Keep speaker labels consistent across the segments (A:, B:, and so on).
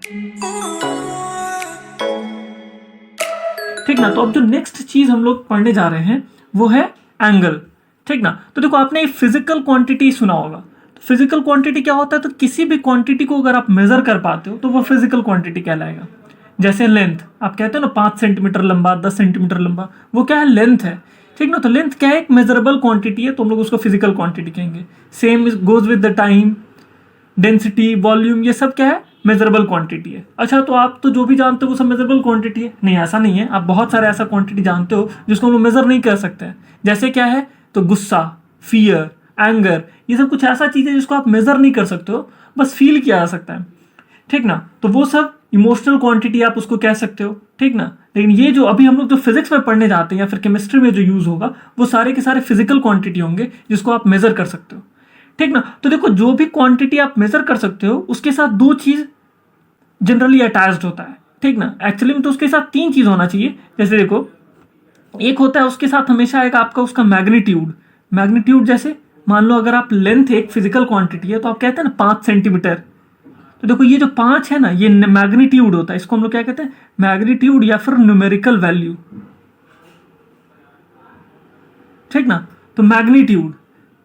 A: ठीक ना। तो अब जो नेक्स्ट चीज हम लोग पढ़ने जा रहे हैं वो है एंगल। ठीक ना। तो देखो आपने फिजिकल क्वांटिटी सुना होगा। तो फिजिकल क्वांटिटी क्या होता है? तो किसी भी क्वांटिटी को अगर आप मेजर कर पाते हो तो वो फिजिकल क्वांटिटी कहलाएगा। जैसे लेंथ, आप कहते हो ना 5 सेंटीमीटर लंबा, 10 सेंटीमीटर लंबा, वो क्या है? लेंथ है। ठीक ना। तो लेंथ क्या है? एक मेजरेबल क्वांटिटी है, तो हम लोग उसको फिजिकल क्वांटिटी कहेंगे। Same goes with the time, density, volume, ये सब क्या है? मेजरेबल क्वांटिटी है। अच्छा, तो आप तो जो भी जानते हो वो सब मेजरेबल क्वांटिटी है? नहीं, ऐसा नहीं है। आप बहुत सारे ऐसा क्वांटिटी जानते हो जिसको हम लोग मेजर नहीं कर सकते हैं। जैसे क्या है? तो गुस्सा, फियर, एंगर, ये सब कुछ ऐसा चीज है जिसको आप मेजर नहीं कर सकते हो, बस फील किया जा सकता है। ठीक ना। तो वो सब इमोशनल क्वांटिटी आप उसको कह सकते हो। ठीक ना। लेकिन ये जो अभी हम लोग जो फिजिक्स में पढ़ने जाते हैं या फिर केमिस्ट्री में जो यूज होगा वो सारे के सारे फिजिकल क्वांटिटी होंगे जिसको आप मेजर कर सकते हो। ठीक ना। तो देखो, जो भी क्वांटिटी आप मेजर कर सकते हो उसके साथ दो चीज जनरली अटैच्ड होता है। ठीक ना। एक्चुअली में तो उसके साथ तीन चीज होना चाहिए। जैसे देखो, एक होता है उसके साथ हमेशा आएगा आपका उसका मैग्नीट्यूड। मैग्नीट्यूड जैसे मान लो अगर आप लेंथ एक फिजिकल क्वांटिटी है तो आप कहते हैं ना 5 सेंटीमीटर। तो देखो ये जो 5 है ना, ये मैग्नीट्यूड होता है। इसको हम लोग क्या कहते हैं? मैग्नीट्यूड या फिर न्यूमेरिकल वैल्यू। ठीक ना। तो मैग्नीट्यूड,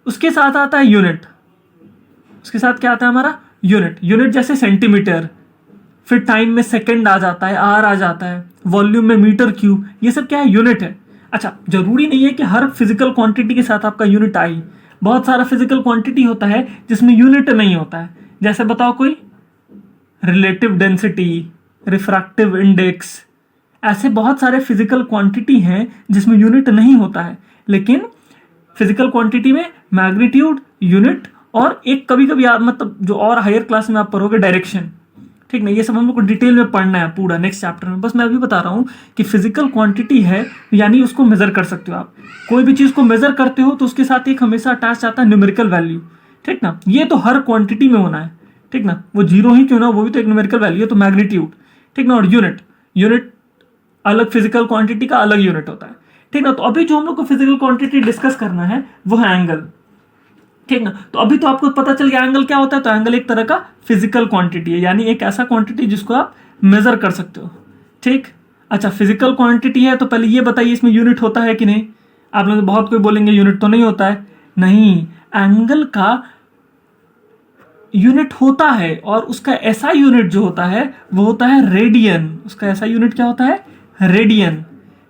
A: उसके साथ आता है यूनिट। उसके साथ क्या आता है हमारा? यूनिट। यूनिट जैसे सेंटीमीटर, फिर टाइम में सेकंड आ जाता है, आर आ जाता है, वॉल्यूम में मीटर क्यूब, ये सब क्या है? यूनिट है। अच्छा, जरूरी नहीं है कि हर फिजिकल क्वांटिटी के साथ आपका यूनिट आई। बहुत सारा फिजिकल क्वांटिटी होता है जिसमें यूनिट नहीं होता है। जैसे बताओ कोई? रिलेटिव डेंसिटी, रिफ्रैक्टिव इंडेक्स, ऐसे बहुत सारे फिजिकल क्वांटिटी हैं जिसमें यूनिट नहीं होता है। लेकिन फिजिकल क्वांटिटी में मैग्नीट्यूड, यूनिट और एक कभी कभी मतलब जो और हायर क्लास में आप पढ़ोगे डायरेक्शन। ठीक ना। ये सब हम लोग को डिटेल में पढ़ना है पूरा नेक्स्ट चैप्टर में। बस मैं अभी बता रहा हूँ कि फिजिकल क्वांटिटी है यानी उसको मेजर कर सकते हो आप। कोई भी चीज को मेजर करते हो तो उसके साथ एक हमेशा अटैच आता है न्यूमेरिकल वैल्यू। ठीक ना। ये तो हर क्वांटिटी में होना है। ठीक ना। वो जीरो ही क्यों ना, वो भी तो एक न्यूमेरिकल वैल्यू है। तो मैग्नीट्यूड, ठीक ना। और यूनिट, यूनिट अलग फिजिकल क्वांटिटी का अलग यूनिट होता है। ठीक ना। तो अभी जो हम लोग को फिजिकल क्वांटिटी डिस्कस करना है वो है एंगल। ठीक ना। तो अभी तो आपको पता चल गया एंगल क्या होता है। तो एंगल एक तरह का फिजिकल क्वांटिटी है, यानी एक ऐसा क्वांटिटी जिसको आप मेजर कर सकते हो। ठीक। अच्छा, फिजिकल क्वांटिटी है तो पहले ये बताइए इसमें यूनिट होता है कि नहीं? आप लोग बहुत कोई बोलेंगे यूनिट तो नहीं होता है। नहीं, एंगल का यूनिट होता है और उसका ऐसा यूनिट जो होता है वो होता है रेडियन। उसका ऐसा यूनिट क्या होता है? रेडियन।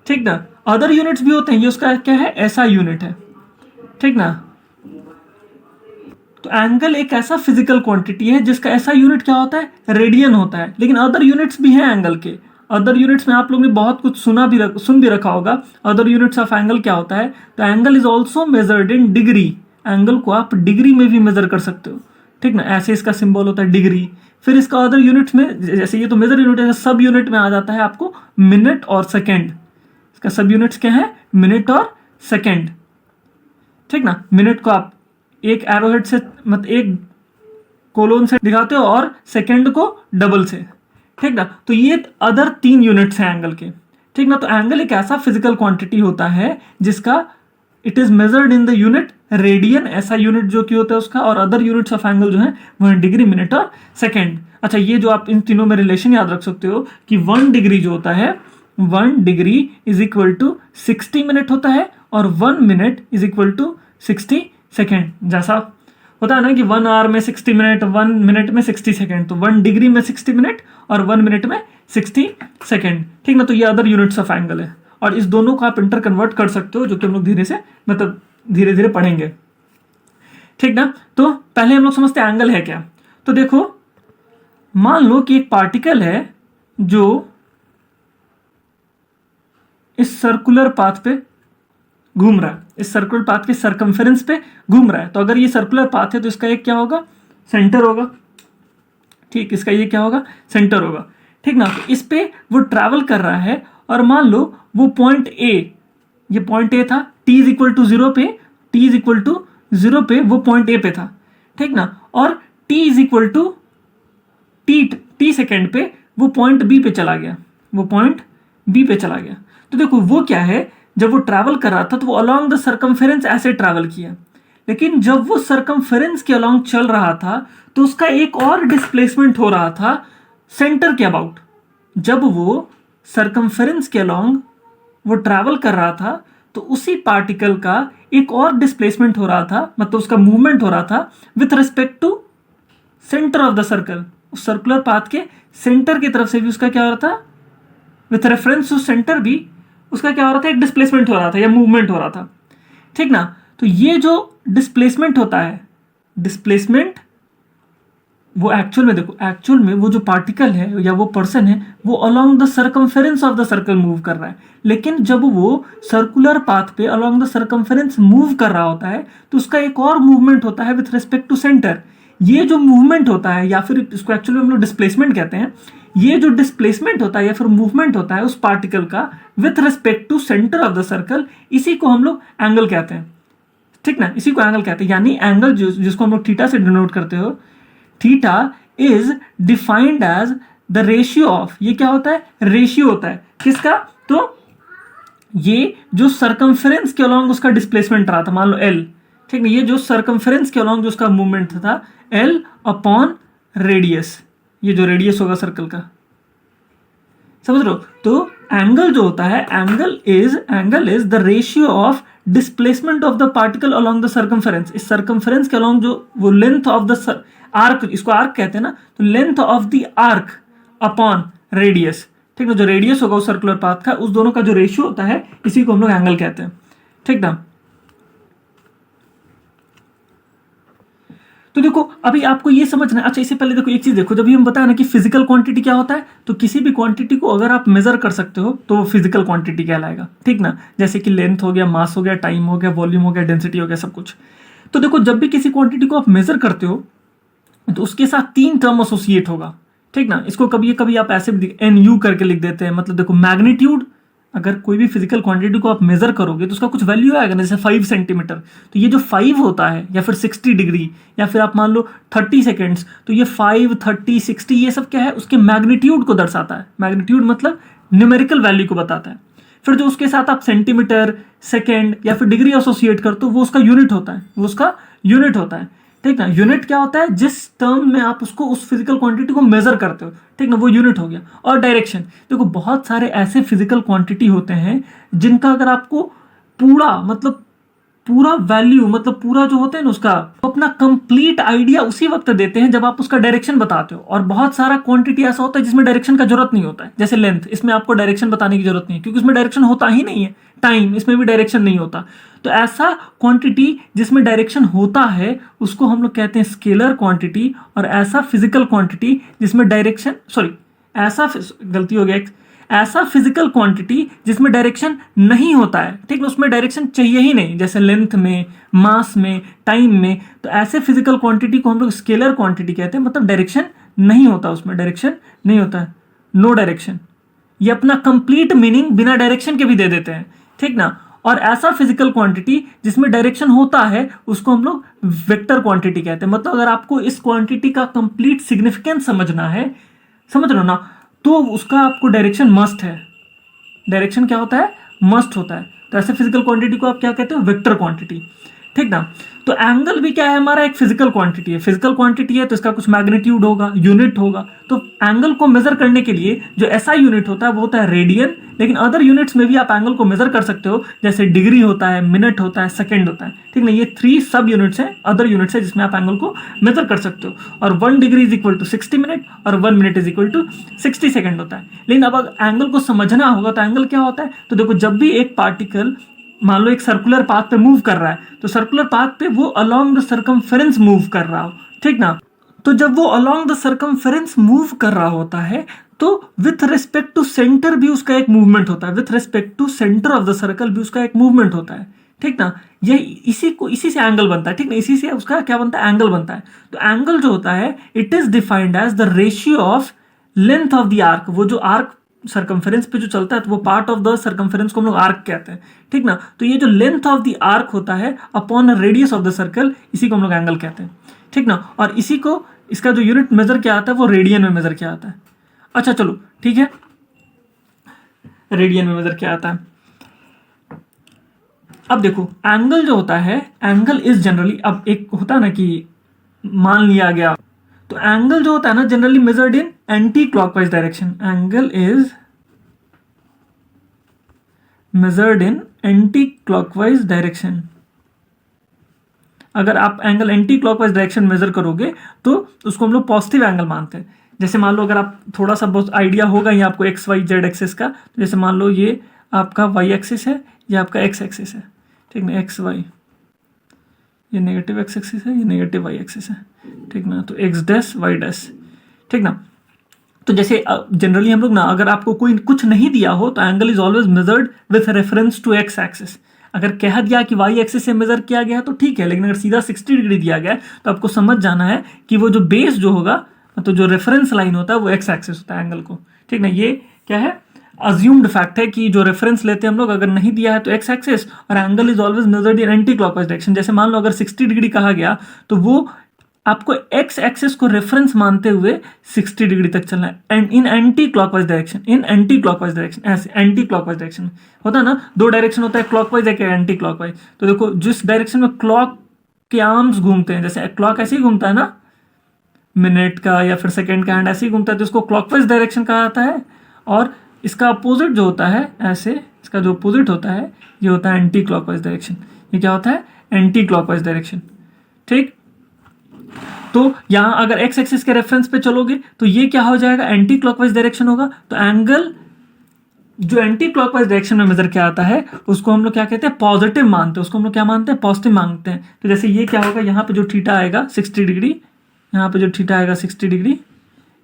A: ठीक ना। अदर यूनिट्स भी होते हैं, ये उसका क्या है? ऐसा यूनिट है। ठीक ना। तो एंगल एक ऐसा फिजिकल क्वांटिटी है जिसका ऐसा यूनिट क्या होता है? रेडियन होता है। लेकिन अदर यूनिट्स भी हैं एंगल के। अदर यूनिट्स में आप लोग ने बहुत कुछ सुन भी रखा होगा। अदर यूनिट्स ऑफ एंगल क्या होता है? तो angle is also measured in degree. Angle को आप डिग्री में भी मेजर कर सकते हो। ठीक ना। ऐसे इसका सिंबल होता है डिग्री। फिर इसका अदर यूनिट्स में, जैसे ये तो मेजर यूनिट है, सब यूनिट में आ जाता है आपको मिनट और सेकेंड। इसका सब यूनिट्स क्या है? मिनट और सेकेंड। ठीक ना। मिनट को आप एक एरोहेड से मतलब एक कोलोन से दिखाते हो और सेकंड को डबल से। ठीक ना। तो ये अदर 3 यूनिट्स हैं एंगल के। ठीक ना। तो एंगल एक ऐसा फिजिकल क्वांटिटी होता है जिसका it is measured in the unit radian, ऐसा यूनिट जो कि होता है उसका। और अदर यूनिट्स ऑफ एंगल जो है वो है डिग्री, मिनट और सेकंड। अच्छा, ये जो आप इन तीनों में रिलेशन याद रख सकते हो कि 1 डिग्री जो होता है, 1 degree is equal to 60 minute होता है और 1 minute is equal to 60 second. जैसा होता है ना कि 1 आवर में 60 मिनट, 1 मिनट में 60 सेकेंड, तो 1 डिग्री में 60 मिनट और 1 मिनट में 60 सेकेंड। ठीक ना। तो ये अदर यूनिट्स ऑफ एंगल है और इस दोनों को आप इंटर कन्वर्ट कर सकते हो, जो कि हम लोग धीरे से मतलब धीरे धीरे पढ़ेंगे। ठीक ना। तो पहले हम लोग समझते हैं एंगल है क्या। तो देखो, मान लो कि एक पार्टिकल है जो इस सर्कुलर पाथ पे घूम रहा है, इस सर्कुलर पाथ के सरकमफेरेंस पे घूम रहा है। तो अगर ये सर्कुलर पाथ है तो इसका एक क्या होगा? सेंटर होगा। ठीक, इसका ये क्या होगा? सेंटर होगा। ठीक ना। तो इस पे वो ट्रैवल कर रहा है और मान लो वो पॉइंट ए, ये पॉइंट ए था, टी इज इक्वल टू 0 पे, टी इज इक्वल टू 0 पे वो पॉइंट ए पे था। ठीक ना। और T is equal to T second पे वो पॉइंट बी पे चला गया, वो पॉइंट बी पे चला गया। तो देखो वो क्या है, जब वो ट्रैवल कर रहा था तो वो अलोंग द सरकमफेरेंस ऐसे ट्रैवल किया। लेकिन जब वो सरकमफेरेंस के अलोंग चल रहा था तो उसका एक और डिस्प्लेसमेंट हो रहा था सेंटर के अबाउट। जब वो सरकमफेरेंस के अलोंग वो ट्रैवल कर रहा था तो उसी पार्टिकल का एक और डिस्प्लेसमेंट हो रहा था, मतलब उसका मूवमेंट हो रहा था with respect to centre of the circle. उस सर्कुलर पाथ के सेंटर की तरफ से भी उसका क्या हो रहा था, विथ रेफरेंस टू सेंटर भी उसका क्या हो रहा था, एक डिस्प्लेसमेंट हो रहा था या मूवमेंट हो रहा था, ठीक ना। तो ये जो डिस्प्लेसमेंट होता है, डिस्प्लेसमेंट वो एक्चुअल में देखो, एक्चुअल में वो जो पार्टिकल है या वो पर्सन है वो along the circumference of the circle move कर रहा है, लेकिन जब वो सर्कुलर पाथ पे अलोंग द सरकमफेरेंस मूव कर रहा होता है तो उसका एक और मूवमेंट होता है विथ रिस्पेक्ट टू सेंटर। ये जो मूवमेंट होता है, या फिर इसको एक्चुअली हम लोग डिस्प्लेसमेंट कहते हैं, ये जो डिस्प्लेसमेंट होता है या फिर मूवमेंट होता है उस पार्टिकल का with respect to centre of the circle, इसी को हम लोग एंगल कहते हैं, ठीक ना। इसी को एंगल कहते हैं, यानी एंगल जिसको हम लोग थीटा से डिनोट करते हो, theta is defined as the ratio of, ये क्या होता है, रेशियो होता है किसका, तो ये जो सरकमफेरेंस के अलोंग उसका डिस्प्लेसमेंट रहा था, मान लो एल, ठीक है, ये जो सरकमफेरेंस के अलोंग जो उसका मूवमेंट था एल अपॉन रेडियस, ये जो रेडियस होगा सर्कल का, समझ रहे हो। तो एंगल जो होता है, angle is the ratio of displacement of the particle along the circumference. इस सर्कमफेरेंस के अलोंग जो वो लेंथ ऑफ द आर्क, इसको आर्क कहते हैं ना, तो length of the arc upon radius, ठीक ना, जो रेडियस होगा उस सर्कुलर पाथ का, उस दोनों का जो रेशियो होता है इसी को हम लोग एंगल कहते हैं, ठीक ना। तो देखो अभी आपको ये समझना है। अच्छा, इससे पहले देखो एक चीज देखो, जब भी हम बताया ना कि फिजिकल क्वांटिटी क्या होता है, तो किसी भी क्वांटिटी को अगर आप मेजर कर सकते हो तो वो फिजिकल क्वांटिटी कहलाएगा, ठीक ना। जैसे कि लेंथ हो गया, मास हो गया, टाइम हो गया, वॉल्यूम हो गया, डेंसिटी हो गया, सब कुछ। तो देखो जब भी किसी क्वांटिटी को आप मेजर करते हो तो उसके साथ 3 टर्म एसोसिएट होगा, ठीक ना। इसको कभी कभी आप ऐसे एन यू करके लिख देते हैं, मतलब देखो मैग्नीट्यूड, अगर कोई भी फिजिकल क्वांटिटी को आप मेजर करोगे तो उसका कुछ वैल्यू आएगा ना, जैसे 5 सेंटीमीटर, तो ये जो 5 होता है, या फिर 60 डिग्री, या फिर आप मान लो 30 सेकेंड्स, तो ये 5, 30, 60 ये सब क्या है, उसके मैग्नीट्यूड को दर्शाता है। मैग्नीट्यूड मतलब न्यूमेरिकल वैल्यू को बताता है। फिर जो उसके साथ आप सेंटीमीटर, सेकेंड या फिर डिग्री एसोसिएट करते हो वो उसका यूनिट होता है, वो उसका यूनिट होता है, ठीक ना। यूनिट क्या होता है, जिस टर्म में आप उसको उस फिजिकल क्वांटिटी को मेजर करते हो, ठीक ना, वो यूनिट हो गया। और डायरेक्शन, देखो बहुत सारे ऐसे फिजिकल क्वांटिटी होते हैं जिनका अगर आपको पूरा मतलब पूरा वैल्यू, मतलब पूरा जो होता है ना उसका, तो अपना कंप्लीट आइडिया उसी वक्त देते हैं जब आप उसका डायरेक्शन बताते हो। और बहुत सारा क्वांटिटी ऐसा होता है जिसमें डायरेक्शन का जरूरत नहीं होता है, जैसे लेंथ, इसमें आपको डायरेक्शन बताने की जरूरत नहीं है क्योंकि उसमें डायरेक्शन होता ही नहीं है। टाइम, इसमें भी डायरेक्शन नहीं होता। तो ऐसा क्वांटिटी जिसमें डायरेक्शन होता है उसको हम लोग कहते हैं स्केलर क्वांटिटी, और ऐसा फिजिकल क्वांटिटी जिसमें डायरेक्शन, ऐसा गलती हो गया, ऐसा फिजिकल क्वांटिटी जिसमें डायरेक्शन नहीं होता है, ठीक है, उसमें डायरेक्शन चाहिए ही नहीं, जैसे लेंथ में, मास में, टाइम में। तो ऐसे फिजिकल क्वांटिटी को हम लोग स्केलर क्वांटिटी कहते हैं, मतलब डायरेक्शन नहीं होता, उसमें डायरेक्शन नहीं होता है, नो डायरेक्शन। ये अपना कंप्लीट मीनिंग बिना डायरेक्शन के भी दे देते हैं, ठीक ना। और ऐसा फिजिकल क्वांटिटी जिसमें डायरेक्शन होता है उसको हम लोग वेक्टर क्वांटिटी कहते हैं। मतलब अगर आपको इस क्वांटिटी का कंप्लीट सिग्निफिकेंस समझना है, समझ रहे हो ना, तो उसका आपको डायरेक्शन मस्ट है। डायरेक्शन क्या होता है, मस्ट होता है। तो ऐसे फिजिकल क्वांटिटी को आप क्या कहते हो, वेक्टर क्वांटिटी, ठीक ना। तो एंगल भी क्या है, हमारा एक फिजिकल क्वांटिटी है। फिजिकल क्वांटिटी है तो इसका कुछ मैग्नीट्यूड होगा, यूनिट होगा। तो एंगल को मेजर करने के लिए जो ऐसा यूनिट होता है वो होता है रेडियन, लेकिन अदर यूनिट्स में भी आप एंगल को मेजर कर सकते हो, जैसे डिग्री होता है, मिनट होता है, सेकंड होता है, ठीक ना। ये 3 सब यूनिट्स हैं, अदर यूनिट्स है जिसमें आप एंगल को मेजर कर सकते हो। और 1 degree is equal to 60 minute और 1 minute is equal to 60 second होता है। लेकिन अब अगर एंगल को समझना होगा तो एंगल क्या होता है, तो देखो जब भी एक पार्टिकल मान लो एक सर्कुलर पाथ पे मूव कर रहा है, तो सर्कुलर पाथ पे वो अलोंग द सर्कमफेरेंस मूव कर रहा हो, ठीक ना। तो जब वो अलोंग द सर्कमफेरेंस मूव कर रहा होता है तो विथ रिस्पेक्ट टू सेंटर भी उसका एक मूवमेंट होता है, with respect to centre of the circle भी उसका एक मूवमेंट होता है, ठीक ना। ये इसी से एंगल बनता है, ठीक ना, इसी से उसका क्या बनता है, एंगल बनता है। तो एंगल जो होता है it is defined as the ratio of length of the arc, वो जो आर्क सर्कमफेरेंस पे जो चलता है तो वो पार्ट ऑफ द सर्कमफेरेंस को हम लोग आर्क कहते हैं, ठीक ना। तो ये जो लेंथ ऑफ द आर्क होता है upon radius of the circle, इसी को हम लोग एंगल कहते हैं, ठीक ना। और इसी को, इसका जो यूनिट मेजर किया आता है वो रेडियन में मेजर किया आता है। अच्छा चलो ठीक है, रेडियन में मेजर किया आता है। अब देखो एंगल जो होता है, एंगल इज जनरली, अब एक होता है ना कि मान लिया गया, तो एंगल जो होता है ना generally measured in anti clockwise direction, angle is measured in anti clockwise direction. अगर आप angle anti clockwise direction measure करोगे तो उसको हम लोग पॉजिटिव एंगल मानते हैं। जैसे मान लो, अगर आप थोड़ा सा बहुत आइडिया होगा ये आपको एक्स वाई जेड एक्सिस का, तो जैसे मान लो ये आपका वाई एक्सिस है, ये आपका एक्स एक्सिस है, ठीक ना, एक्स वाई, ये नेगेटिव एक्स एक्सिस है, ये नेगेटिव वाई एक्सिस है, ठीक ना, तो एक्स डैश वाई डैश, ठीक ना। तो जैसे जनरली हम लोग ना, अगर आपको कोई कुछ नहीं दिया हो तो angle is always measured with reference to X axis. अगर कह दिया कि वाई एक्सिस से मेजर किया गया तो ठीक है, लेकिन अगर सीधा 60 डिग्री दिया गया तो आपको समझ जाना है कि वो जो बेस जो होगा, तो जो रेफरेंस लाइन होता है वो एक्स एक्सिस होता है एंगल को, ठीक ना। ये क्या है, अज्यूम्ड फैक्ट है कि जो रेफरेंस लेते हैं हम लोग, अगर नहीं दिया है तो एक्स एक्सिस, और angle is always measured in anti clockwise direction. जैसे मान लो अगर 60 डिग्री कहा गया तो वो आपको एक्स एक्सिस को रेफरेंस मानते हुए 60 डिग्री तक चलना है, and in anti clockwise direction, in anti clockwise direction, ऐसे एंटी क्लॉकवाइज डायरेक्शन होता है ना, दो डायरेक्शन होता है, क्लॉकवाइज एक एंटी क्लॉकवाइज। तो देखो जिस डायरेक्शन में क्लॉक के आर्म्स घूमते हैं, जैसे क्लॉक ऐसे ही घूमता है ना, मिनट का या फिर सेकेंड का हैंड ऐसे ही घूमता है, तो इसको क्लॉकवाइज डायरेक्शन कहा जाता है। और इसका अपोजिट जो होता है, ऐसे इसका जो अपोजिट होता है ये होता है एंटी क्लॉकवाइज डायरेक्शन। ये क्या होता है, एंटी क्लॉकवाइज डायरेक्शन, ठीक। तो यहां अगर एक्स एक्सिस के रेफरेंस पे चलोगे तो ये क्या हो जाएगा, एंटी क्लॉकवाइज डायरेक्शन होगा। तो एंगल जो एंटी क्लॉकवाइज डायरेक्शन में मेजर किया आता है उसको हम लोग क्या कहते हैं, पॉजिटिव मानते हैं, उसको हम लोग क्या मानते हैं, पॉजिटिव मानते हैं। तो जैसे ये क्या होगा, यहाँ पे जो थीटा आएगा 60 डिग्री, यहाँ पे जो थीटा आएगा 60 डिग्री,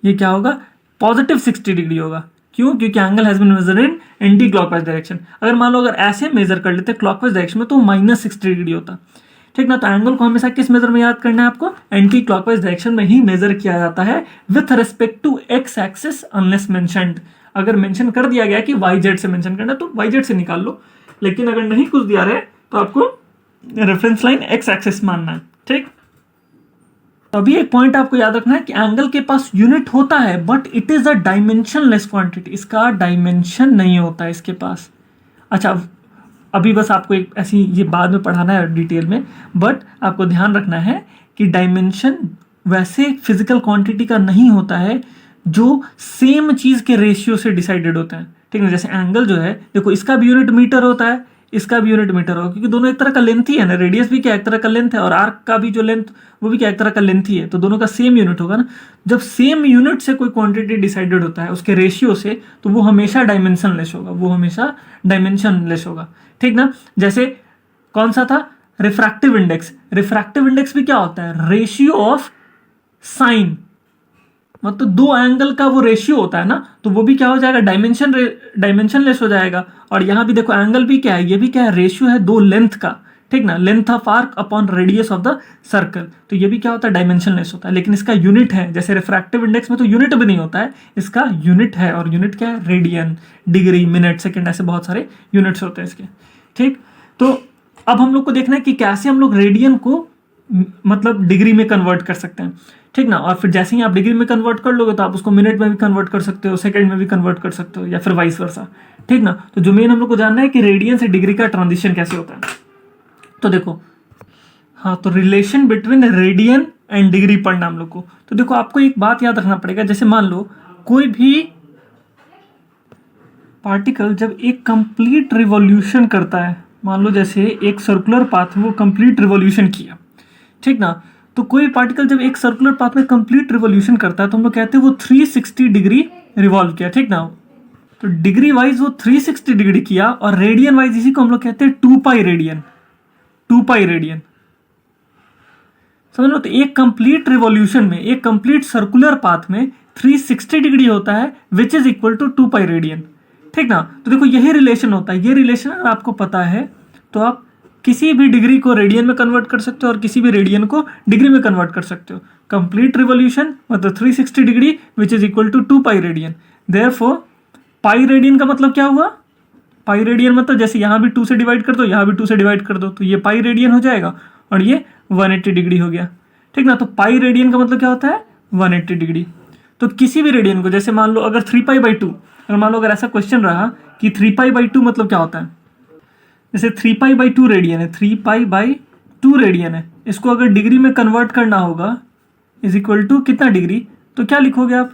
A: ये क्या होगा, पॉजिटिव 60 डिग्री होगा। क्यों, क्योंकि angle has been measured in anti clockwise direction. अगर मान लो अगर ऐसे मेजर कर लेते क्लॉकवाइज डायरेक्शन में तो माइनस 60 डिग्री होता, ठीक ना। तो एंगल को हमेशा किस मेजर में याद करना है आपको, एंटी क्लॉकवाइज डायरेक्शन में ही मेजर किया जाता है with respect to X axis, unless mentioned. अगर मेंशन कर दिया गया कि वाई जेड से मेंशन करना है तो वाई जेड से निकाल लो, लेकिन अगर नहीं कुछ दिया रहे तो आपको रेफरेंस लाइन एक्स एक्सिस मानना है, ठीक। तो अभी एक पॉइंट आपको याद रखना है कि एंगल के पास यूनिट होता है but it is a dimensionless quantity, इसका डायमेंशन नहीं होता है इसके पास। अच्छा, अभी बस आपको एक ऐसी, ये बाद में पढ़ाना है डिटेल में, बट आपको ध्यान रखना है कि डायमेंशन वैसे फिजिकल क्वांटिटी का नहीं होता है जो सेम चीज के रेशियो से डिसाइडेड होते हैं, ठीक है। जैसे एंगल जो है, देखो इसका भी यूनिट मीटर होता है, इसका भी यूनिट मीटर होगा, क्योंकि दोनों एक तरह का लेंथ ही है ना, रेडियस भी क्या एक तरह का लेंथ है, और आर्क का भी जो लेंथ वो भी क्या एक तरह का लेंथ ही है, तो दोनों का सेम यूनिट होगा ना। जब सेम यूनिट से कोई क्वांटिटी डिसाइडेड होता है उसके रेशियो से, तो वो हमेशा डायमेंशनलेस होगा, वो हमेशा डायमेंशनलेस होगा, ठीक ना। जैसे कौन सा था, रिफ्रैक्टिव इंडेक्स। रिफ्रैक्टिव इंडेक्स भी क्या होता है, रेशियो ऑफ साइन, मतलब दो एंगल का वो रेशियो होता है ना, तो वो भी क्या हो जाएगा, डायमेंशनलेस हो जाएगा। और यहां भी देखो एंगल भी क्या है, ये भी क्या है, रेशियो है दो लेंथ का, ठीक ना, length of arc upon radius of the circle, तो ये भी क्या होता है, डायमेंशनलेस होता है। लेकिन इसका यूनिट है, जैसे रिफ्रैक्टिव इंडेक्स में तो यूनिट भी नहीं होता है, इसका यूनिट है, और यूनिट क्या है, रेडियन, डिग्री, मिनट, सेकेंड, ऐसे बहुत सारे यूनिट्स होते हैं इसके, ठीक। तो अब हम लोग को देखना है कि कैसे हम लोग रेडियन को मतलब डिग्री में कन्वर्ट कर सकते हैं, ठीक ना। और फिर जैसे ही आप डिग्री में कन्वर्ट कर लोगे तो आप उसको मिनट में भी कन्वर्ट कर सकते हो, सेकंड में भी कन्वर्ट कर सकते हो, या फिर वाइस वर्सा, ठीक ना। तो जो मेन हम लोग को जानना है कि रेडियन से डिग्री का ट्रांजिशन कैसे होता है। तो देखो, हाँ, तो relation between radian and degree पढ़ना हम लोग को। तो देखो आपको एक बात याद रखना पड़ेगा, जैसे मान लो कोई भी पार्टिकल जब एक कंप्लीट रिवॉल्यूशन करता है, मान लो जैसे एक सर्कुलर पाथ में वो कंप्लीट रिवॉल्यूशन किया, ठीक ना। तो कोई पार्टिकल जब एक सर्कुलर पाथ में कंप्लीट रिवॉल्यूशन करता है तो हम लोग कहते हैं वो 360 डिग्री रिवॉल्व किया, ठीक ना। तो डिग्री वाइज वो 360 डिग्री किया, और रेडियन वाइज इसी को हम लोग कहते हैं 2 पाई रेडियन, 2 पाई रेडियन, समझ लो। तो एक कंप्लीट रिवॉल्यूशन में, एक कंप्लीट सर्कुलर पाथ में 360 डिग्री होता है, which is equal to 2 pi radian, ठीक ना। तो देखो यही रिलेशन होता है, ये रिलेशन अगर आपको पता है तो आप किसी भी डिग्री को रेडियन में कन्वर्ट कर सकते हो और किसी भी रेडियन को डिग्री में कन्वर्ट कर सकते हो। कंप्लीट रिवॉल्यूशन मतलब 360 degree which is equal to 2 pi radian. Therefore pi radian का मतलब क्या हुआ, पाई रेडियन मतलब जैसे यहाँ भी 2 से डिवाइड कर दो, यहाँ भी 2 से डिवाइड कर दो, तो ये पाई रेडियन हो जाएगा, और ये 180 डिग्री हो गया, ठीक ना। तो पाई रेडियन का मतलब क्या होता है, 180 डिग्री। तो किसी भी रेडियन को, जैसे मान लो अगर 3 पाई बाई 2, अगर मान लो अगर ऐसा क्वेश्चन रहा कि 3 पाई बाई 2 मतलब क्या होता है, जैसे 3 पाई बाई 2 रेडियन है, 3 पाई बाई 2 रेडियन है, इसको अगर डिग्री में कन्वर्ट करना होगा, इज इक्वल टू कितना डिग्री, तो क्या लिखोगे आप?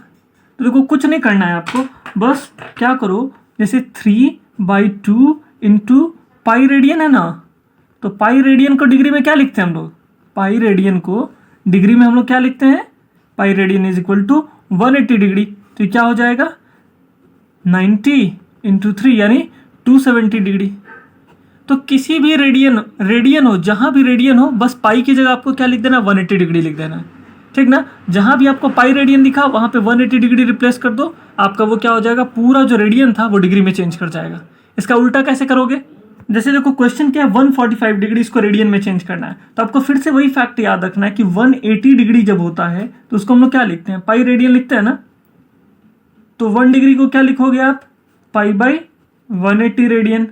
A: तो देखो कुछ नहीं करना है आपको, बस क्या करो, जैसे 3/2 इंटू पाई रेडियन है ना, तो पाई रेडियन को डिग्री में क्या लिखते हैं हम लोग? पाई रेडियन को डिग्री में हम लोग क्या लिखते हैं? Pi radian is equal to 180 degree. तो ये क्या हो जाएगा? 90 इंटू 3 यानी 270 डिग्री। तो किसी भी रेडियन हो, जहां भी रेडियन हो, बस पाई की जगह आपको क्या लिख देना? 180 डिग्री लिख देना, ठीक ना। जहां भी आपको पाई रेडियन दिखा वहां पे 180 डिग्री रिप्लेस कर दो, आपका वो क्या हो जाएगा? पूरा जो रेडियन था वो डिग्री में चेंज कर जाएगा। इसका उल्टा कैसे करोगे? जैसे देखो क्वेश्चन क्या है, 145 डिग्री इसको रेडियन में चेंज करना है, तो आपको फिर से वही फैक्ट याद रखना है कि 180 डिग्री जब होता है तो उसको हम लोग क्या लिखते हैं? पाई रेडियन लिखते हैं ना। तो 1 डिग्री को क्या लिखोगे आप? Pi by 180 radian.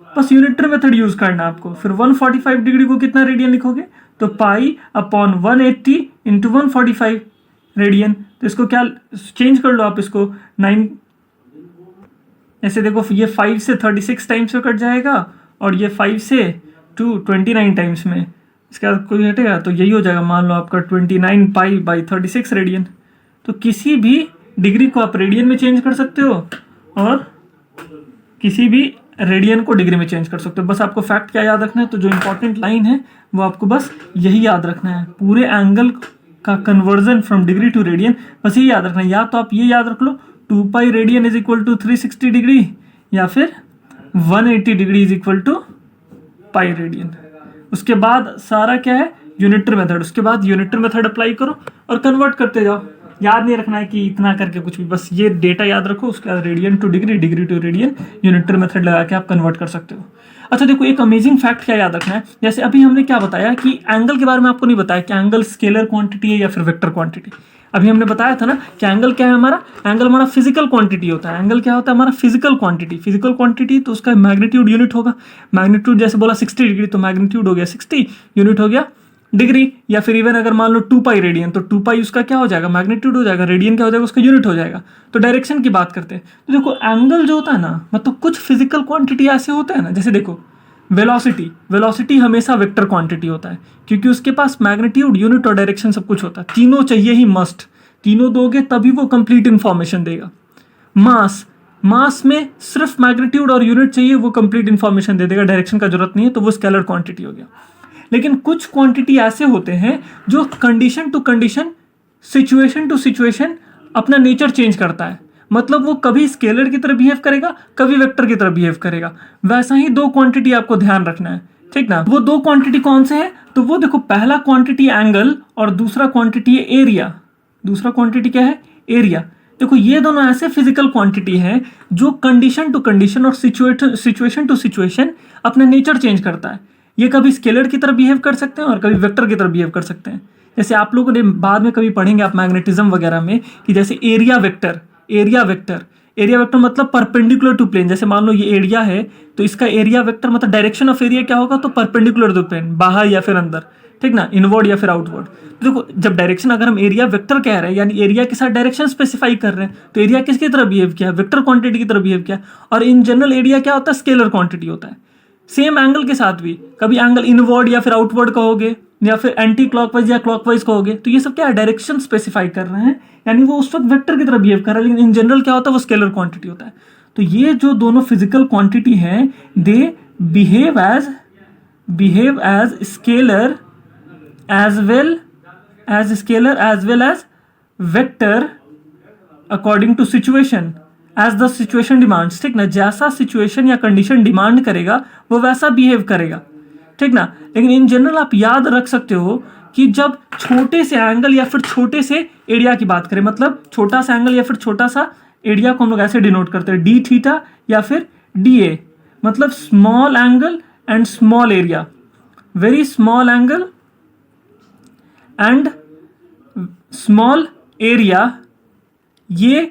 A: बस यूनिटरी मेथड यूज करना है आपको। फिर 145 डिग्री को कितना रेडियन लिखोगे? तो पाई अपॉन 180 इंटू 145 रेडियन। तो इसको क्या चेंज कर लो आप, इसको 9, ऐसे देखो ये 5 से 36 टाइम्स में कट जाएगा और ये 5 से 29 टाइम्स में, इसका कोई हटेगा तो यही हो जाएगा, मान लो आपका 29 पाई बाई 36 रेडियन। तो किसी भी डिग्री को आप रेडियन में चेंज कर सकते हो और किसी भी रेडियन को डिग्री में चेंज कर सकते हो। बस आपको फैक्ट क्या याद रखना है? तो जो इंपॉर्टेंट लाइन है वो आपको बस यही याद रखना है, पूरे एंगल का conversion from degree to radian, बस यही याद रखना है। या तो आप ये याद रख लो 2 pi radian is equal to 360 degree, या फिर 180 degree is equal to pi radian. उसके बाद सारा क्या है? Unitary method. उसके बाद यूनिटरी मेथड अप्लाई करो और कन्वर्ट करते जाओ। याद नहीं रखना है कि इतना करके कुछ भी, बस ये डेटा याद रखो। उसके बाद radian to degree, degree to radian, unitary method लगा के आप कन्वर्ट कर सकते हो। अच्छा देखो एक अमेजिंग फैक्ट क्या याद रखना है, जैसे अभी हमने क्या बताया कि एंगल के बारे में आपको नहीं बताया कि एंगल स्केलर क्वांटिटी है या फिर वेक्टर क्वांटिटी। अभी हमने बताया था ना कि एंगल क्या है हमारा? एंगल हमारा फिजिकल क्वांटिटी होता है। एंगल क्या होता है हमारा? Physical quantity. फिजिकल क्वांटिटी तो उसका मैग्नीट्यूड यूनिट होगा। मैग्नीट्यूड जैसे बोला 60 डिग्री तो मैग्नीट्यूड हो गया 60, यूनिट हो गया डिग्री। या फिर इवन अगर मान लो 2 पाई रेडियन, तो 2 पाई उसका क्या हो जाएगा? मैग्नीट्यूड हो जाएगा। रेडियन क्या हो जाएगा? उसका यूनिट हो जाएगा। तो डायरेक्शन की बात करते हैं तो देखो एंगल जो होता है ना, मतलब कुछ फिजिकल क्वांटिटी ऐसे होते हैं ना, जैसे देखो वेलोसिटी हमेशा वेक्टर क्वांटिटी होता है क्योंकि उसके पास मैग्नीट्यूड, यूनिट और डायरेक्शन सब कुछ होता है। तीनों चाहिए ही मस्ट, तीनों दोगे तभी वो कंप्लीट इंफॉर्मेशन देगा। मास में सिर्फ मैग्नीट्यूड और यूनिट चाहिए, वो कंप्लीट इंफॉर्मेशन दे देगा, डायरेक्शन का जरूरत नहीं है, तो वो स्केलर क्वांटिटी हो गया। लेकिन कुछ क्वांटिटी ऐसे होते हैं जो condition to condition, situation to situation अपना नेचर चेंज करता है। मतलब वो कभी स्केलर की तरह बिहेव करेगा, कभी वेक्टर की तरह बिहेव करेगा। वैसा ही दो क्वांटिटी आपको ध्यान रखना है, ठीक ना। वो दो क्वांटिटी कौन से हैं? तो वो देखो, पहला क्वांटिटी एंगल और दूसरा क्वांटिटी है एरिया। दूसरा क्वांटिटी क्या है? एरिया। देखो ये दोनों ऐसे फिजिकल क्वांटिटी हैं जो कंडीशन टू कंडीशन और सिचुएशन टू सिचुएशन अपना नेचर चेंज करता है। ये कभी स्केलर की तरह बिहेव कर सकते हैं और कभी वेक्टर की तरह बिहेव कर सकते हैं। जैसे आप लोगों ने बाद में कभी पढ़ेंगे आप मैग्नेटिज्म वगैरह में कि जैसे एरिया वेक्टर मतलब परपेंडिकुलर टू प्लेन। जैसे मान लो ये एरिया है तो इसका एरिया वेक्टर मतलब डायरेक्शन ऑफ एरिया क्या होगा? तो परपेंडिकुलर टू प्लेन, बाहर या फिर अंदर, ठीक ना, इनवर्ड या फिर आउटवर्ड। तो देखो जब डायरेक्शन, अगर हम एरिया वेक्टर कह रहे हैं यानी एरिया के साथ डायरेक्शन स्पेसिफाई कर रहे हैं, तो एरिया किसकी तरह बिहेव किया? वेक्टर क्वांटिटी की तरह बिहेव किया। और इन जनरल एरिया क्या होता है? स्केलर क्वांटिटी होता है। सेम एंगल के साथ भी कभी एंगल इनवर्ड या फिर आउटवर्ड कहोगे या फिर एंटी क्लॉकवाइज या क्लॉकवाइज कहोगे, तो ये सब क्या है? डायरेक्शन स्पेसिफाई कर रहे हैं, यानी वो उस वक्त वेक्टर की तरह बिहेव कर रहा है। लेकिन इन जनरल क्या होता है? वो स्केलर क्वांटिटी होता है। तो ये जो दोनों फिजिकल क्वांटिटी हैं, they behave as scalar as well as vector according to situation as the situation demands, ठीक ना। जैसा सिचुएशन या कंडीशन डिमांड करेगा वो वैसा बिहेव करेगा, ठीक ना। लेकिन इन जनरल आप याद रख सकते हो कि जब छोटे से एंगल या फिर छोटे से एरिया की बात करें, मतलब छोटा सा एंगल या फिर छोटा सा एरिया को हम लोग ऐसे डिनोट करते हैं, डी थीटा या फिर डी ए, मतलब small angle and small area, very small angle and small area, ये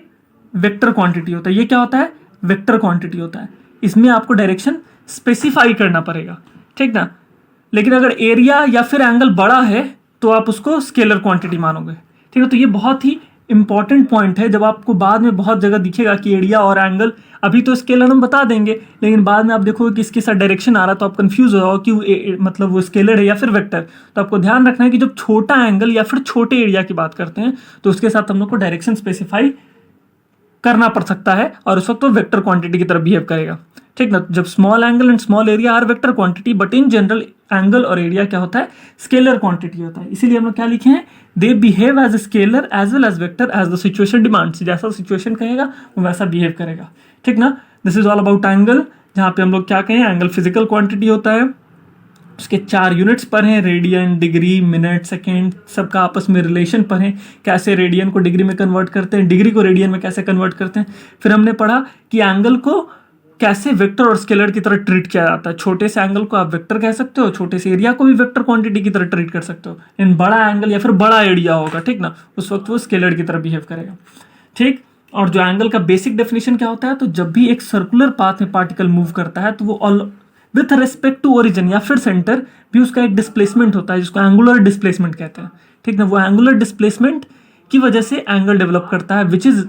A: वेक्टर क्वांटिटी होता है। ये क्या होता है? वेक्टर क्वांटिटी होता है। इसमें आपको डायरेक्शन स्पेसिफाई करना पड़ेगा, ठीक ना। लेकिन अगर एरिया या फिर एंगल बड़ा है तो आप उसको स्केलर क्वांटिटी मानोगे, ठीक है। तो ये बहुत ही इंपॉर्टेंट पॉइंट है, जब आपको बाद में बहुत जगह दिखेगा कि एरिया और एंगल, अभी तो स्केलर हम बता देंगे, लेकिन बाद में आप देखोगे कि इसके साथ डायरेक्शन आ रहा है तो आप कंफ्यूज हो जाओ कि मतलब वो स्केलर है या फिर वेक्टर। तो आपको ध्यान रखना है कि जब छोटा एंगल या फिर छोटे एरिया की बात करते हैं तो उसके साथ हम लोग को डायरेक्शन स्पेसिफाई करना पड़ सकता है और उस वक्त वो वेक्टर क्वांटिटी की तरह बिहेव करेगा, ठीक ना। जब small angle and small area are vector quantity, but in general angle और एरिया क्या होता है, स्केलर क्वांटिटी होता है। इसीलिए हम लोग क्या लिखे हैं, they behave as scalar as well as vector as the situation demands. जैसा सिचुएशन कहेगा वो वैसा बिहेव करेगा, ठीक ना। This is all about angle, जहां पे हम लोग क्या कहें, एंगल फिजिकल क्वांटिटी होता है, उसके 4 यूनिट्स पर हैं, रेडियन, डिग्री, मिनट, सेकेंड, सबका आपस में रिलेशन पर है, कैसे रेडियन को डिग्री में कन्वर्ट करते हैं, डिग्री को रेडियन में कैसे कन्वर्ट करते हैं। फिर हमने पढ़ा कि एंगल को कैसे वेक्टर और स्केलर की तरह ट्रीट किया जाता है। छोटे से एंगल को आप वेक्टर कह सकते हो, छोटे से एरिया को भी वेक्टर क्वांटिटी की तरह ट्रीट कर सकते हो। इन बड़ा एंगल या फिर बड़ा एरिया होगा, ठीक ना, उस वक्त वो स्केलर की तरह बिहेव करेगा, ठीक। और जो एंगल का बेसिक डेफिनेशन क्या होता है, तो जब भी एक सर्कुलर पाथ में पार्टिकल मूव करता है तो वो विथ रेस्पेक्ट टू ओरिजिन या फिर सेंटर भी उसका एक डिस्प्लेसमेंट होता है, जिसको एंगुलर डिस्प्लेसमेंट कहते हैं, ठीक ना। वो एंगुलर डिस्प्लेसमेंट की वजह से एंगल डेवलप करता है, which is